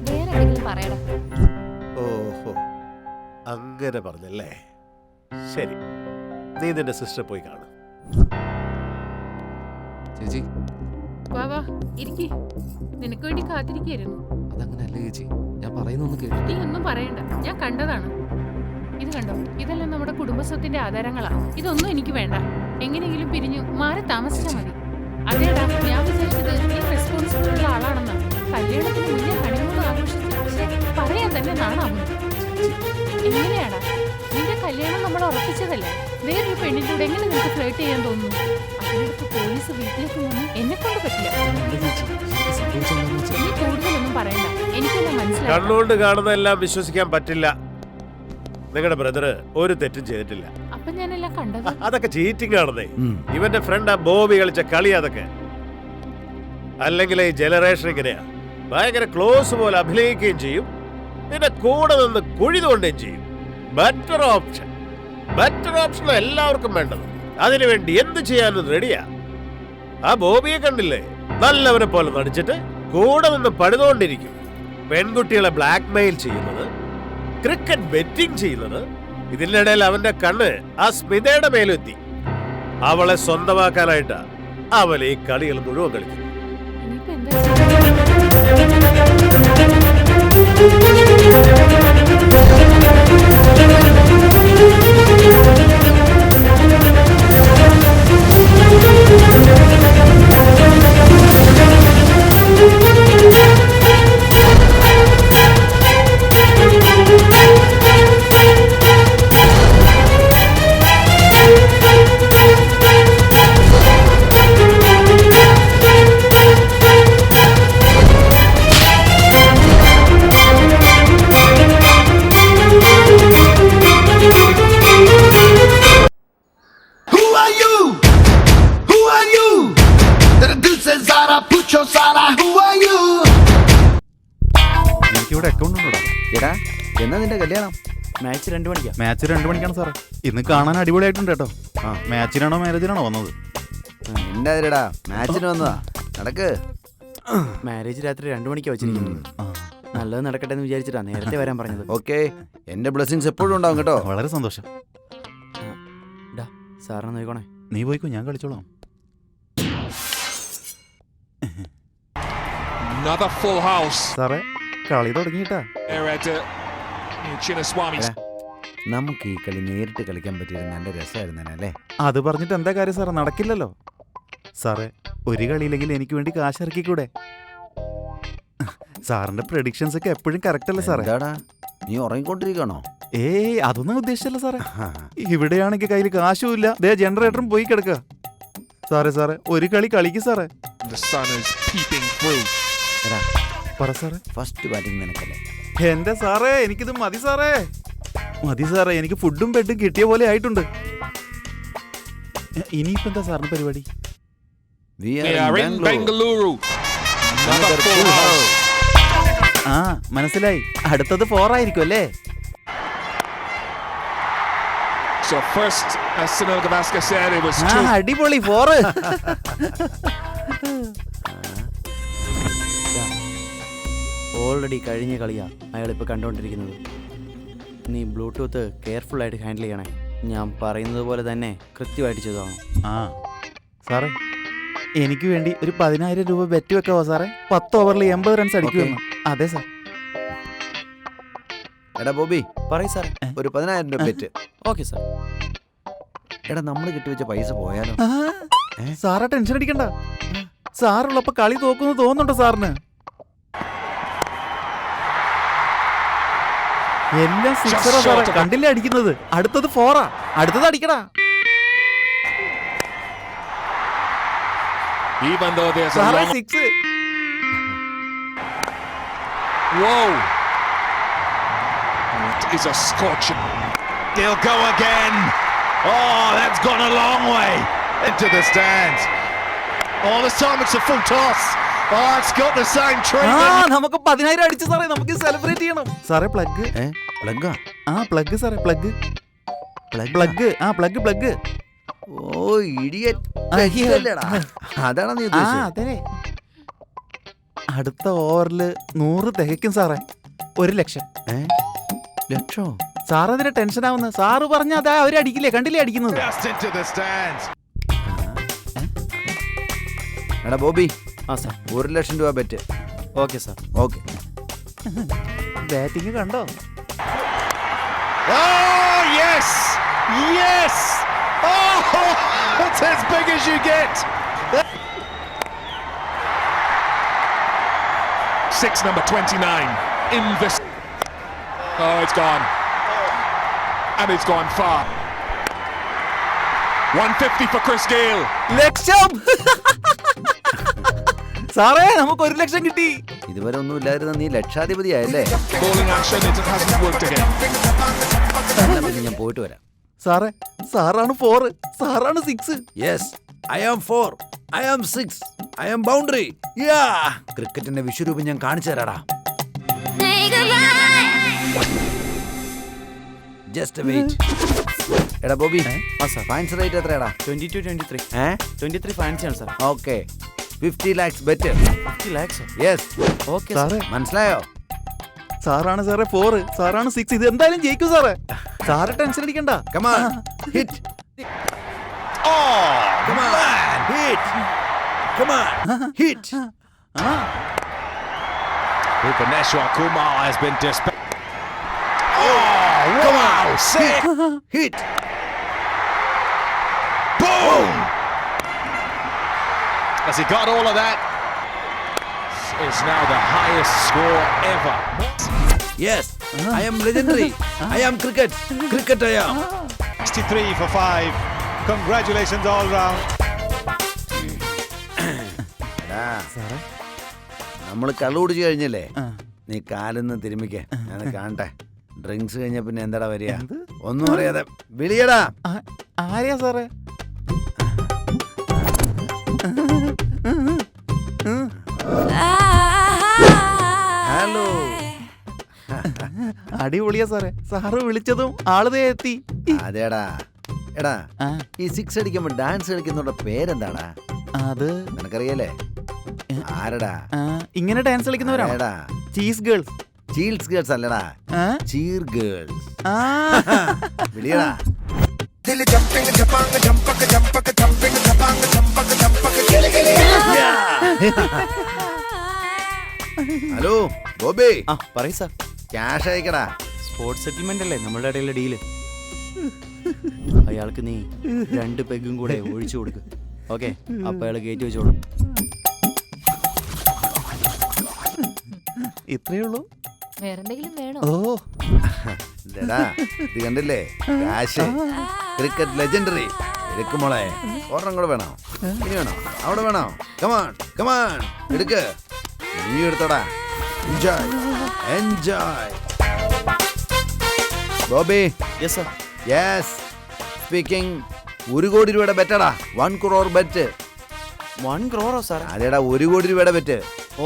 വേറെ എന്തെങ്കിലും പറയടാ. ഓഹോ, അങ്ങനെ പറഞ്ഞല്ലേ. ശരി, നീ നിന്റെ സിസ്റ്റർ പോയി കാണും. ചേച്ചി, വാ വാ, ഇരിക്കി. നിനക്ക് വേണ്ടി കാത്തിരിക്കായിരുന്നു. അതങ്ങനല്ലേ ചേച്ചി, ഞാൻ പറയുന്നൊന്ന് കേട്ടു. നീ ഒന്നും പറയണ്ട, ഞാൻ കണ്ടതാണ്. ഇത് കണ്ടോ, ഇതെല്ലാം നമ്മുടെ കുടുംബസ്വത്തിന്റെ ആധാരങ്ങളാ. ഇതൊന്നും എനിക്ക് വേണ്ട. എങ്ങനെയെങ്കിലും പിരിഞ്ഞു മാറി താമസിച്ചാൽ മതി. അതേടാ, ഞാൻ വിചാരിച്ചത് നീ റെസ്പോൺസിബിൾ ഉള്ള ആളാണെന്നാ. കല്യാണത്തിന് മുന്നേ ഹണിമൂൺ ആഘോഷിച്ചു, പക്ഷേ പറയാൻ തന്നെ നാണാവുന്നു. എങ്ങനെയാടാ നിന്റെ കല്യാണം നമ്മൾ ഉറപ്പിച്ചതല്ലേ? വേറൊരു പെണ്ണിന്റെ കൂടെ എങ്ങനെ നിനക്ക് ഫ്ലേർട്ട് ചെയ്യാൻ തോന്നുന്നു? അതിനടുത്ത് പോലീസ് വീട്ടിലേക്ക് വന്ന് എന്നെ കൊണ്ട് പറ്റില്ല. എന്താ ചേച്ചി, സംഭവിച്ചെന്താണെന്ന് വെച്ചാൽ നീ കൂടുതലൊന്നും പറയണ്ട, എനിക്കെല്ലാം മനസ്സിലായി. കണ്ണുകൊണ്ട് കാണുന്നതെല്ലാം വിശ്വസിക്കാൻ പറ്റില്ല. നിങ്ങളുടെ ബ്രദർ ഒരു തെറ്റും ചെയ്തിട്ടില്ല. അപ്പൊ ഞാനെല്ലാം കണ്ടത്. അതൊക്കെ ചീറ്റിംഗ് ആണെന്നേ. ഇവന്റെ ഫ്രണ്ട് ആ ബോബി കളിച്ച കളി അതൊക്കെ. അല്ലെങ്കിൽ ഈ ജനറേഷൻ ഇങ്ങനെയാ, ഭയങ്കര ക്ലോസ് പോലെ അഭിനയിക്കുകയും ചെയ്യും, പിന്നെ കൂടെ നിന്ന് കുഴി തോണ്ടുകയും ചെയ്യും. ബെറ്റർ ഓപ്ഷൻ എല്ലാവർക്കും വേണ്ടത്. അതിനുവേണ്ടി എന്ത് ചെയ്യാനും റെഡിയാ. ആ ബോബിയെ കണ്ടില്ലേ, നല്ലവരെ പോലെ നടിച്ചിട്ട് കൂടെ നിന്ന് പണിതുകൊണ്ടിരിക്കും. പെൺകുട്ടികളെ ബ്ലാക്ക് മെയിൽ ചെയ്യുന്നത്, ക്രിക്കറ്റ് ബെറ്റിംഗ് ചെയ്യുന്നത്. ഇതിന്റെ ഇടയിൽ അവന്റെ കണ്ണ് ആ സ്മിതയുടെ മേലെത്തി. അവളെ സ്വന്തമാക്കാനായിട്ടാ അവൾ ഈ കളികൾ മുഴുവൻ കളിക്കുന്നത്. ഇനിയിപ്പോ എന്താ? എനിക്കിവിടെ അക്കൗണ്ട് ഉണ്ടോ? എടാ എന്നാ നിന്റെ കല്യാണം? മാച്ച് 2 മണിക്കാ. മാച്ച് 2 മണിക്കാണ് സാറേ. ഇന്ന് കാണാൻ അടിപൊളിയായിട്ടുണ്ട് കേട്ടോ. മാച്ചിനാണോ മാരേജിനാണോ വന്നത്? എന്താ മാച്ചിന് വന്നതാ? നടക്ക്. മാരേജ് രാത്രി 2 മണിക്കാ വെച്ചിരിക്കുന്നത്. നല്ലത് നടക്കട്ടെ എന്ന് വിചാരിച്ചിട്ടാ നേരത്തെ വരാൻ പറഞ്ഞത്. ഓക്കെ, എന്റെ ബ്ലെസ്സിങ്സ് എപ്പോഴും ഉണ്ടാവും കേട്ടോ. വളരെ സന്തോഷം. സാറിനെ നോക്കണേ. നീ പോയിക്കോ, ഞാൻ കളിച്ചോളാം. സാറേ കളി തുടങ്ങിയിട്ടാ. നമുക്ക് ഈ കളി നേരിട്ട് കളിക്കാൻ പറ്റിയത് നല്ല രസമായിരുന്നല്ലേ? അത് പറഞ്ഞിട്ട് എന്താ കാര്യം സാറേ, നടക്കില്ലല്ലോ. സാറേ ഒരു കളിയില്ലെങ്കിൽ എനിക്ക് വേണ്ടി കാശ് ഇറക്കിക്കൂടെ? സാറിന്റെ പ്രഡിക്ഷൻസ് ഒക്കെ എപ്പോഴും കറക്റ്റ് അല്ലേ സാറേ? നീ ഉറങ്ങിക്കൊണ്ടിരിക്കണോ? ഏയ് അതൊന്നും ഉദ്ദേശിച്ചല്ല സാറേ. ഇവിടെയാണെങ്കിൽ കയ്യിൽ കാശും ഇല്ല, ദേ ജനറേറ്ററും പോയി കിടക്കുക. സാറേ ഒരു കളി കളിക്ക് സാറേ. പറ സാറേ. ഫസ്റ്റ് ബാറ്റിംഗ് നിനക്കല്ലേ? എന്റെ സാറേ എനിക്കിത് മതി സാറേ. എനിക്ക് ഫുഡും ബെഡും കിട്ടിയ പോലെ ആയിട്ടുണ്ട്. ഇനിയിപ്പോ എന്താ സാറിന് പരിപാടി? ആ മനസ്സിലായി, അടുത്തത് 4 ആയിരിക്കും അല്ലേ? അടിപൊളി 4. ഓൾറെഡി കഴിഞ്ഞ കളിയാ അയാളിപ്പോൾ കണ്ടുകൊണ്ടിരിക്കുന്നത്. നീ ബ്ലൂടൂത്ത് കെയർഫുൾ ആയിട്ട് ഹാൻഡിൽ ചെയ്യണേ. ഞാൻ പറയുന്നത് പോലെ തന്നെ കൃത്യമായിട്ട് ചെയ്തോളാം. സാറേ എനിക്ക് വേണ്ടി ഒരു 10,000 രൂപ ബെറ്റ് വെക്കാവോ സാറേ? 10 ഓവറിൽ 80 റൺസ് അടിക്കുമെന്ന്. അതെ സാർ. എടാ ബോബി, പറയൂ സാർ. ഒരു 10,000 രൂപ ബെറ്റ്. Okay sir. എടാ നമ്മൾ കിട്ടിവെച്ച പൈസ പോയാലോ? സാറാ ടെൻഷൻ അടിക്കണ്ട. സാറുള്ളപ്പോ കളി തോക്കുന്നു തോന്നുന്നുണ്ടോ സാറിന്? എല്ലാം സിക്സറാ സാറേ, കണ്ടില്ലേ അടിക്കുന്നത്? അടുത്തത് 4 അടുത്തത് അടിക്കടാ. സാറേ 6. Is a scorching. They'll go again. Oh, that's gone a long way into the stands. All this time it's a full toss. Oh, it's got the same treatment. നമുക്ക് 10,000 അടിച്ചു സാറേ, നമുക്ക് സെലിബ്രേറ്റ് ചെയ്യണം. സാറേ പ്ലഗ്. പ്ലഗാ? പ്ലഗ് സാറേ, plug. Plug. ഓ idiot. അതാണോ നീ ഉദ്ദേശിച്ചത്? അതെ. അടുത്ത ഓവറിൽ 100 തികയ്ക്കും സാറേ. 1 ലക്ഷം. ലക്ഷോ? സാർ അതിന് ടെൻഷൻ ആവുന്നു. സാറ് പറഞ്ഞ അതാ അവര് അടിക്കില്ലേ, കണ്ടില്ലേ അടിക്കുന്നത്? എടാ ബോബി, സാർ 1 ലക്ഷം രൂപ bet. Okay sir. Okay. Batting കണ്ടോ? Oh yes, yes. Oh, that's as big as you get. 6 number 29 in this. Oh, it's gone. And it's gone far. 150 for Chris Gayle. ലക്ഷം. സാറേ നമുക്ക് 1 ലക്ഷം കിട്ടി. ഇതുവരെ ഒന്നും ഇല്ലായിരുന്ന നീ ലക്ഷാധിപതിയായല്ലേ? Bowling action, it hasn't worked again. എന്നാ പിന്നെ ഞാൻ പോയിട്ട് വരാം. സാറേ സാറാണ് 4, സാറാണ് 6. Yes, I am 4, I am 6, I am boundary. Ya, ക്രിക്കറ്റിന്റെ വിശ്വരൂപം ഞാൻ കാണിച്ചു തരാടാ. Just wait. എടാ ബോബി, ഫൈൻസ് റേറ്റ് എത്രയാടാ? 22-23. 23 ഫാൻസി ആണ് sir. Okay, 50 lakhs bet. 50 lakhs. Yes, okay സാറേ. മനസ്സിലായോ? സാറാണ് സാറേ 4, സാറാണ് 6. ഇത് എന്തായാലും ജയിക്കും സാറേ. സാറ് ടെൻഷൻ അടിക്കണ്ട. Come on, hit. Oh, Come on, hit. Come on, hit. Bhubaneswar Kumar has been Come on, sick. Hit. boom! Has he got all of that? It's now the highest score ever. Yes, I am legendary. I am cricket. Cricket I am. 63 for 5. Congratulations all round. നമ്മൾ കള്ളു കുടിച്ചു കഴിഞ്ഞല്ലേ? നീ കാലിന്ന് തിരുമിക്കേ, ഞാൻ കാണട്ടെ. Drinks കഴിഞ്ഞ പിന്നെ എന്താടാ വരിക? ഒന്നും അറിയാതെ വിളിയടാ. ആരെയാ സാറേ? ഹലോ. അടിപൊളിയാ സാറേ. സാറ് വിളിച്ചതും ആളുതേ എത്തി. അതേടാ. എടാ, ഈ 6 അടിക്കുമ്പോ ഡാൻസ് കളിക്കുന്നവരുടെ പേരെന്താടാ? അത് നിനക്കറിയല്ലേ? ആരടാ? ഇങ്ങനെ ഡാൻസ് കളിക്കുന്നവരാണ്. ഏടാ, ചീസ് ഗേൾസ്. ചീൽസ് ഗേൾസ് അല്ലടാ, ചീർ ഗേൾസ്. വിളിയടാ. ഹലോ ബോബി. പറയ് സാർ. ക്യാഷ് അയക്കടാ. സ്പോർട്സ് സെറ്റിൽമെന്റ് അല്ലേ നമ്മളുടെ ഇടയിലെ ഡീല്. അയാൾക്ക് നീ 2 പെഗും കൂടെ ഒഴിച്ചു കൊടുക്ക്. ഓക്കെ, അപ്പൊ അയാൾ കയറ്റി വെച്ചോളും. ഇത്രയേ ഉള്ളൂ. വേറെന്തെങ്കിലും വേണോ? ഓ ഇതെടാ, ഇത് കണ്ടില്ലേ? കാശ്. Cricket legendary. എടുക്ക് മോളെ. ഒരെണ്ണം കൂടെ വേണോ? ഇനി വേണോ? അവിടെ വേണോ? കമാൺ കമാൺ, എടുക്ക്. നീ എടുത്തോടാ. Enjoy enjoy. Bobby. Yes sir. Yes, speaking. 1 കോടി രൂപയുടെ ബെറ്റടാ. 1 crore ബെറ്റ്. 1 crore sir? അതേടാ, 1 കോടി രൂപയുടെ ബെറ്റ്.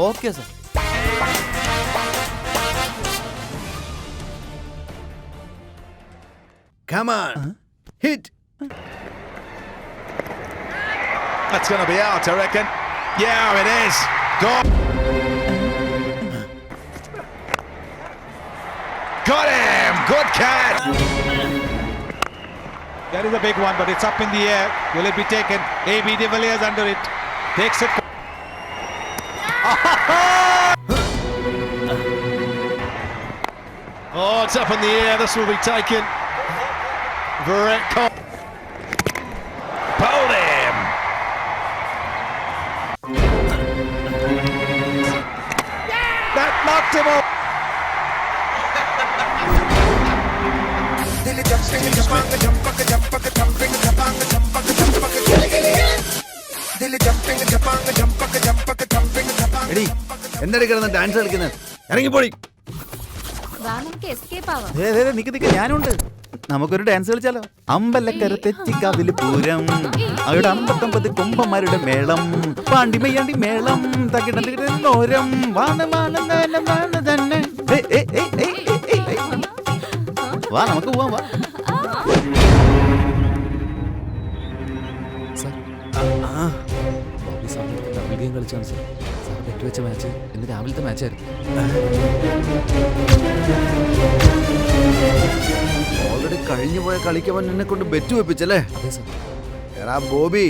Okay sir. Come on, hit. That's going to be out, I reckon. Yeah, it is. Go. Got him. Good catch. That is a big one, but it's up in the air. Will it be taken? A.B. de Villiers under it. Takes it. Oh, it's up in the air. This will be taken. Virat Kohli. Bowled him. That knocked him off. എടി, എന്താണ് കിടന്ന് dance കളിക്കുന്നത്? ഇറങ്ങിപ്പോടി. വാ, നമുക്ക് escape ആവാം. നിക്ക് ഞാനുണ്ട്. നമുക്കൊരു dance കളിച്ചാലോ? Ambalakkara തെച്ചിക്കാവില് Pooram, അവിടെ 59 കുംഭന്മാരുടെ മേളം, പാണ്ടിമയ്യാണ്ടി മേളം, തകിടോരം തന്നെ. വാ, നമുക്ക് പോവാം. വാ. ബോബി സാറിന് ഡബിൾ ഗെയിം കളിച്ചാണ് സാർ. സാർ ബെറ്റ് വെച്ച മാച്ച് ഇന്ന് രാവിലത്തെ മാച്ചായിരുന്നു. ഓൾറെഡി കഴിഞ്ഞു പോയ കളിക്കവൻ എന്നെ കൊണ്ട് ബെറ്റ് വെപ്പിച്ചല്ലേ? അതെ സാർ. എടാ ബോബി,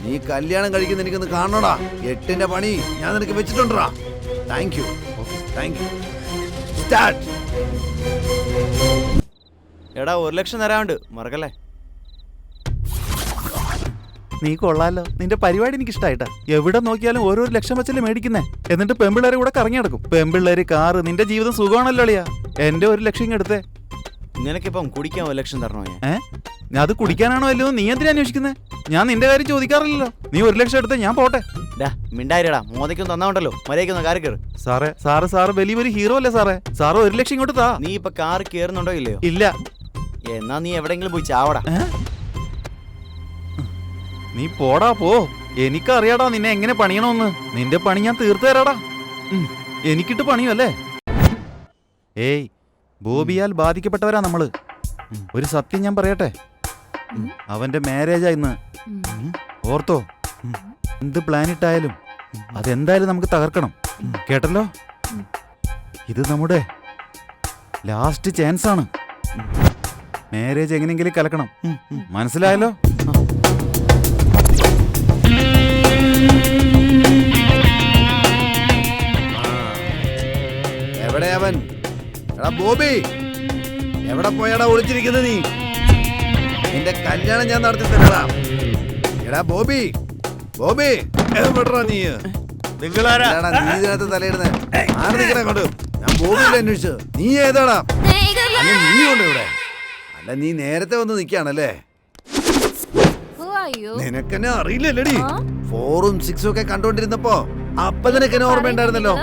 നീ കല്യാണം കഴിക്കുന്ന എനിക്കൊന്ന് കാണണോടാ. 8ന്റെ പണി ഞാൻ നിനക്ക് വെച്ചിട്ടുണ്ടാ. Thank you. സ്റ്റാർട്ട്. എടാ, 1 ലക്ഷം തരാണ്ട് മറക്കല്ലേ. നീ കൊള്ളാലോ. നിന്റെ പരിപാടി എനിക്ക് ഇഷ്ടായിട്ടാ. എവിടെ നോക്കിയാലും ഓരോ ലക്ഷം വെച്ചല്ലേ മേടിക്കുന്നേ. എന്നിട്ട് പെമ്പിള്ളേരെ കൂടെ കറങ്ങി നടക്കും. പെമ്പിള്ളേര്, കാറ്. നിന്റെ ജീവിതം സുഖമാണല്ലോ അളിയാ. എന്റെ 1 ലക്ഷം ഇങ്ങ് എടുത്തേ. നിനക്കിപ്പം കുടിക്കാൻ ഒരു ലക്ഷം തരണോ ഞാൻ? അത് കുടിക്കാനാണോ അല്ലോ നീ എന്തിനാ അന്വേഷിക്കുന്നത്? ഞാൻ നിന്റെ കാര്യം ചോദിക്കാറില്ലല്ലോ. നീ 1 ലക്ഷം എടുത്ത് ഞാൻ പോട്ടെ. മിണ്ടായിരടാ, മോതയ്ക്കൊന്നും തന്നാണ്ടല്ലോ, മര്യാദയ്ക്കൊന്ന് കാറി കയറ്. സാറ് വലിയൊരു ഹീറോ അല്ലേ സാറേ? സാറ് 1 ലക്ഷം ഇങ്ങോട്ട് താ. നീ ഇപ്പൊ കാറ് കയറുന്നുണ്ടോ ഇല്ലയോ? ഇല്ല. എന്നാ നീ എവിടെയെങ്കിലും പോയി ചാവടാ. നീ പോടാ പോ. എനിക്കറിയാടാ നിന്നെ എങ്ങനെ പണിയണമെന്ന്. നിന്റെ പണി ഞാൻ തീർത്തു തരാടാ. എനിക്കിട്ട് പണിയല്ലേ? ഏയ്, ബോബിയാൽ ബാധിക്കപ്പെട്ടവരാ നമ്മള്. ഒരു സത്യം ഞാൻ പറയട്ടെ, അവന്റെ മാരേജാ ഇന്ന്. ഓർത്തോ, എന്ത് പ്ലാനിട്ടായാലും അതെന്തായാലും നമുക്ക് തകർക്കണം. കേട്ടല്ലോ, ഇത് നമ്മുടെ ലാസ്റ്റ് ചാൻസ് ആണ്. മാരേജ് എങ്ങനെയെങ്കിലും കലക്കണം. മനസ്സിലായല്ലോ? എവിടെ അവൻ? എടാ ബോബി, എവിടെ പോയാടാ ഒളിച്ചിരിക്കുന്നത് നീ? നിന്റെ കല്യാണം ഞാൻ നടത്തി തരാടാ. എടാ ബോബി, എവിടാ നീ? നിങ്ങളാരാ? നീ ഇതിനകത്ത് തലയിടുന്നേ? ആരെ നിൽക്കണേ കൊണ്ട്? ഞാൻ ബോബിയിലെ അന്വേഷിച്ചു. നീ ഏതാടാ? അല്ല നീ കൊണ്ട് ഇവിടെ? അല്ല നീ നേരത്തെ വന്ന് നിൽക്കുകയാണല്ലേ? നിനക്കെന്നെ അറിയില്ലല്ലേടി? 4ഉം 6ഉം ഒക്കെ കണ്ടോണ്ടിരുന്നപ്പോ അപ്പൊ നിനക്കെന്നെ ഓർമ്മയുണ്ടായിരുന്നല്ലോ.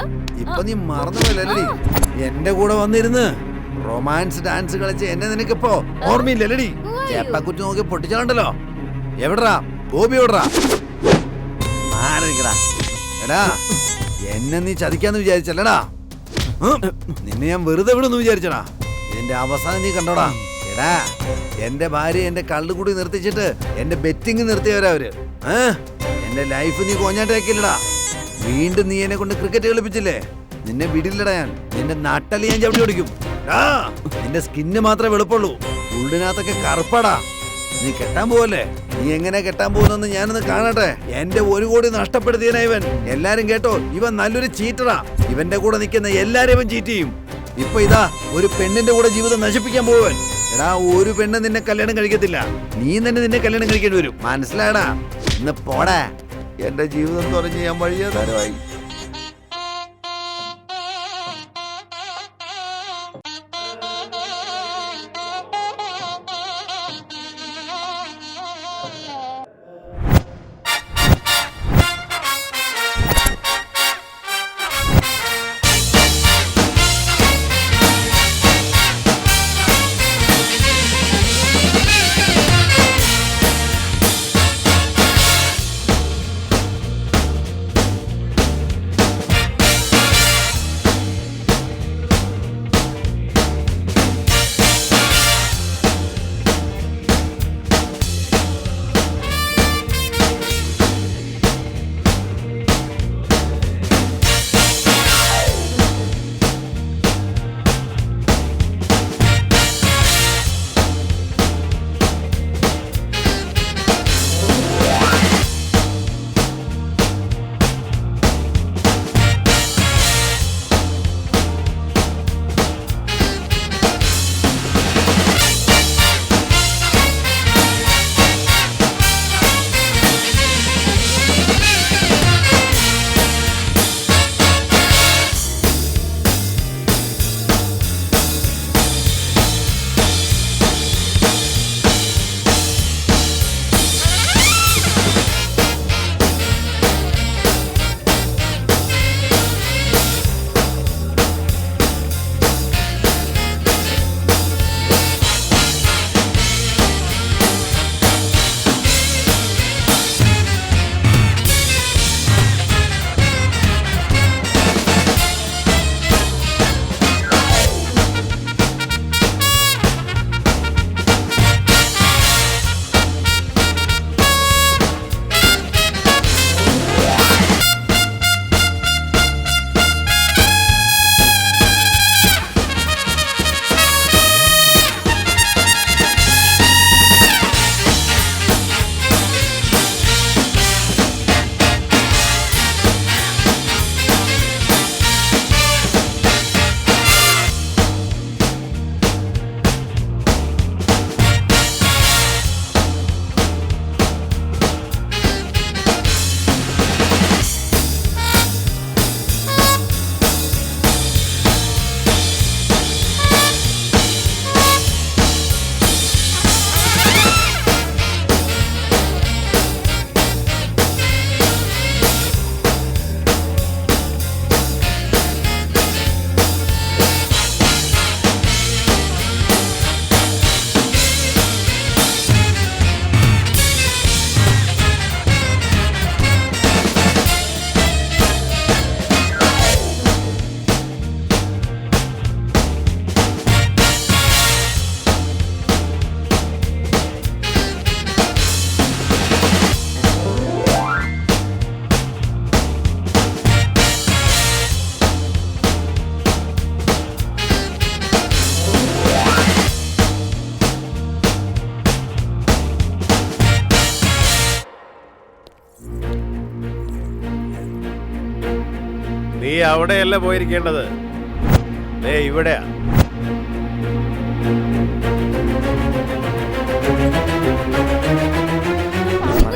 ഇപ്പൊ നീ മറന്നുപോയല്ലേടി? എന്റെ കൂടെ വന്നിരുന്ന് റൊമാൻസ് ഡാൻസ് കളിച്ച് എന്നെ നിനക്കിപ്പോ ഓർമ്മയില്ലല്ലേടി? ചേപ്പക്കുറ്റി നോക്കി പൊട്ടിച്ചാണ്ടല്ലോ. എവിടാ ബോബി? എവിടാ? ആരാ? എടാ, എന്നെ നീ ചതിക്കാന്ന് വിചാരിച്ചല്ലടാ? നിന്നെ ഞാൻ വെറുതെ വിടുന്നു വിചാരിച്ചടാ? ഇതിന്റെ അവസാനം നീ കണ്ടോടാ? എടാ, എന്റെ ഭാര്യ എന്റെ കള്ളുകൂടി നിർത്തിച്ചിട്ട് എന്റെ ബെറ്റിങ് നിർത്തിയവരാ അവര്. എന്റെ ലൈഫ് നീ കോഞ്ഞാട്ടാക്കില്ലടാ. വീണ്ടും നീ എന്നെ കൊണ്ട് ക്രിക്കറ്റ് കളിപ്പിച്ചില്ലേ? നിന്നെ വിടില്ലടാ ഞാൻ. നിന്റെ നട്ടല് ഞാൻ ചവിട്ടി ഓടിക്കും. നിന്റെ സ്കിന്ന് മാത്രമേ വെളുപ്പുള്ളൂ, ഉള്ളിനകത്തൊക്കെ കറുപ്പാടാ. നീ കെട്ടാൻ പോവല്ലേ? നീ എങ്ങനെ കെട്ടാൻ പോകുന്നെന്ന് ഞാനൊന്ന് കാണട്ടെ. എന്റെ 1 കോടി നഷ്ടപ്പെടുത്തിയനാ ഇവൻ. എല്ലാരും കേട്ടോ, ഇവൻ നല്ലൊരു ചീറ്ററാ. ഇവന്റെ കൂടെ നിൽക്കുന്ന എല്ലാരും ഇവൻ ചീറ്റ് ചെയ്യും. ഇപ്പൊ ഇതാ ഒരു പെണ്ണിന്റെ കൂടെ ജീവിതം നശിപ്പിക്കാൻ പോവൻ. എടാ, ഒരു പെണ്ണ് നിന്നെ കല്യാണം കഴിക്കത്തില്ല. നീ തന്നെ നിന്നെ കല്യാണം കഴിക്കേണ്ടി വരും. മനസ്സിലായടാ? ഇന്ന് പോടാ. എന്റെ ജീവിതം തുറഞ്ഞ് ഞാൻ വഴിയാധാരമായി. നീ അവിടെയല്ല പോയിരിക്കേണ്ടത്, ദേ ഇവിടെയാ.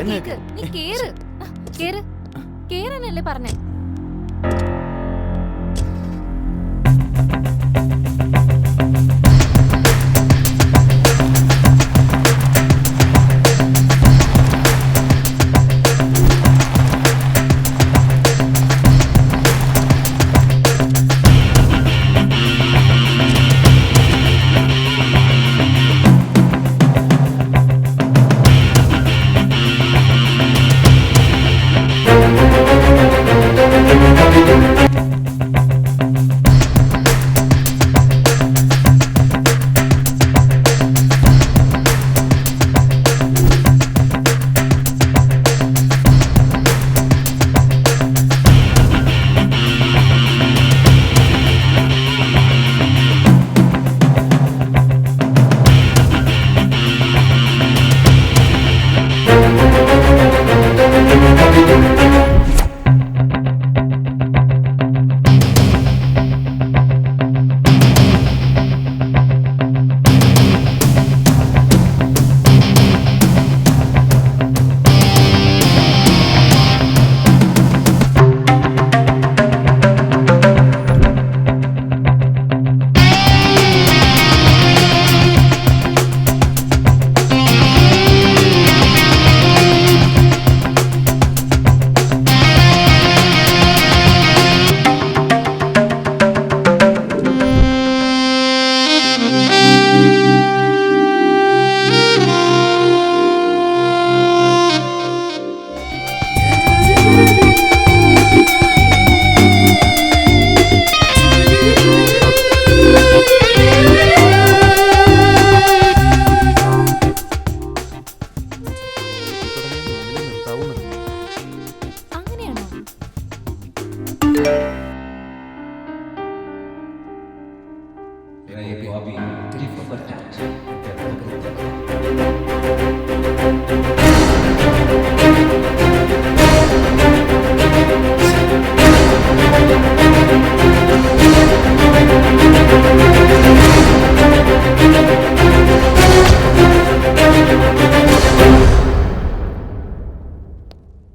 നീ കേറാനല്ലേ പറഞ്ഞേ?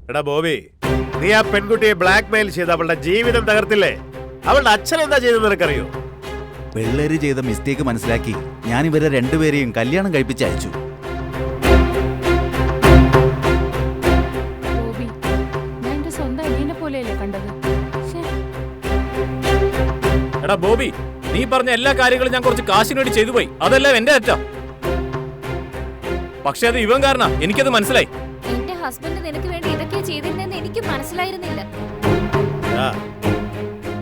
എടാ ബോബി, നീ ആ പെൺകുട്ടിയെ ബ്ലാക്ക് മെയിൽ ചെയ്ത് അവളുടെ ജീവിതം തകർത്തില്ലേ? അവളുടെ അച്ഛൻ എന്താ ചെയ്തെന്ന് നിനക്കറിയോ? പിള്ളേര് ചെയ്ത മിസ്റ്റേക്ക് മനസ്സിലാക്കി ഞാൻ ഇവരെ രണ്ടുപേരെയും കല്യാണം കഴിപ്പിച്ച് അയച്ചു. എടാ ബോബി, നീ പറഞ്ഞ എല്ലാ കാര്യങ്ങളും ഞാൻ കുറച്ച് കാശിന് വേണ്ടി ചെയ്തു പോയി. അതെല്ലാം എന്റെ തെറ്റാ. പക്ഷെ അത് ഇവൻ കാരണ എനിക്കത് മനസ്സിലായി. എന്റെ ഹസ്ബൻഡ് നിനക്ക് വേണ്ടി ഇതൊക്കെ ചെയ്തിരുന്നെന്ന് എനിക്ക് മനസ്സിലായിരുന്നില്ല.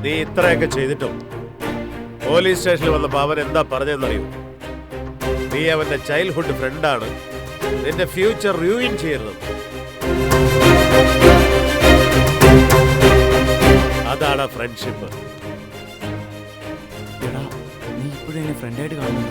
നീ ഇത്രയൊക്കെ ചെയ്തിട്ടും പോലീസ് സ്റ്റേഷനിൽ വന്നപ്പോ അവൻ എന്താ പറഞ്ഞതെന്നറിയോ? നീ അവന്റെ ചൈൽഡ്ഹുഡ് ഫ്രണ്ടാണ്, നിന്റെ ഫ്യൂച്ചർ റൂയിൻ ചെയ്യരുത്. അതാണ് ഫ്രണ്ട്ഷിപ്പ്. നീ ഇപ്പോഴും എന്നെ ഫ്രണ്ടായിട്ട് കാണുന്നു.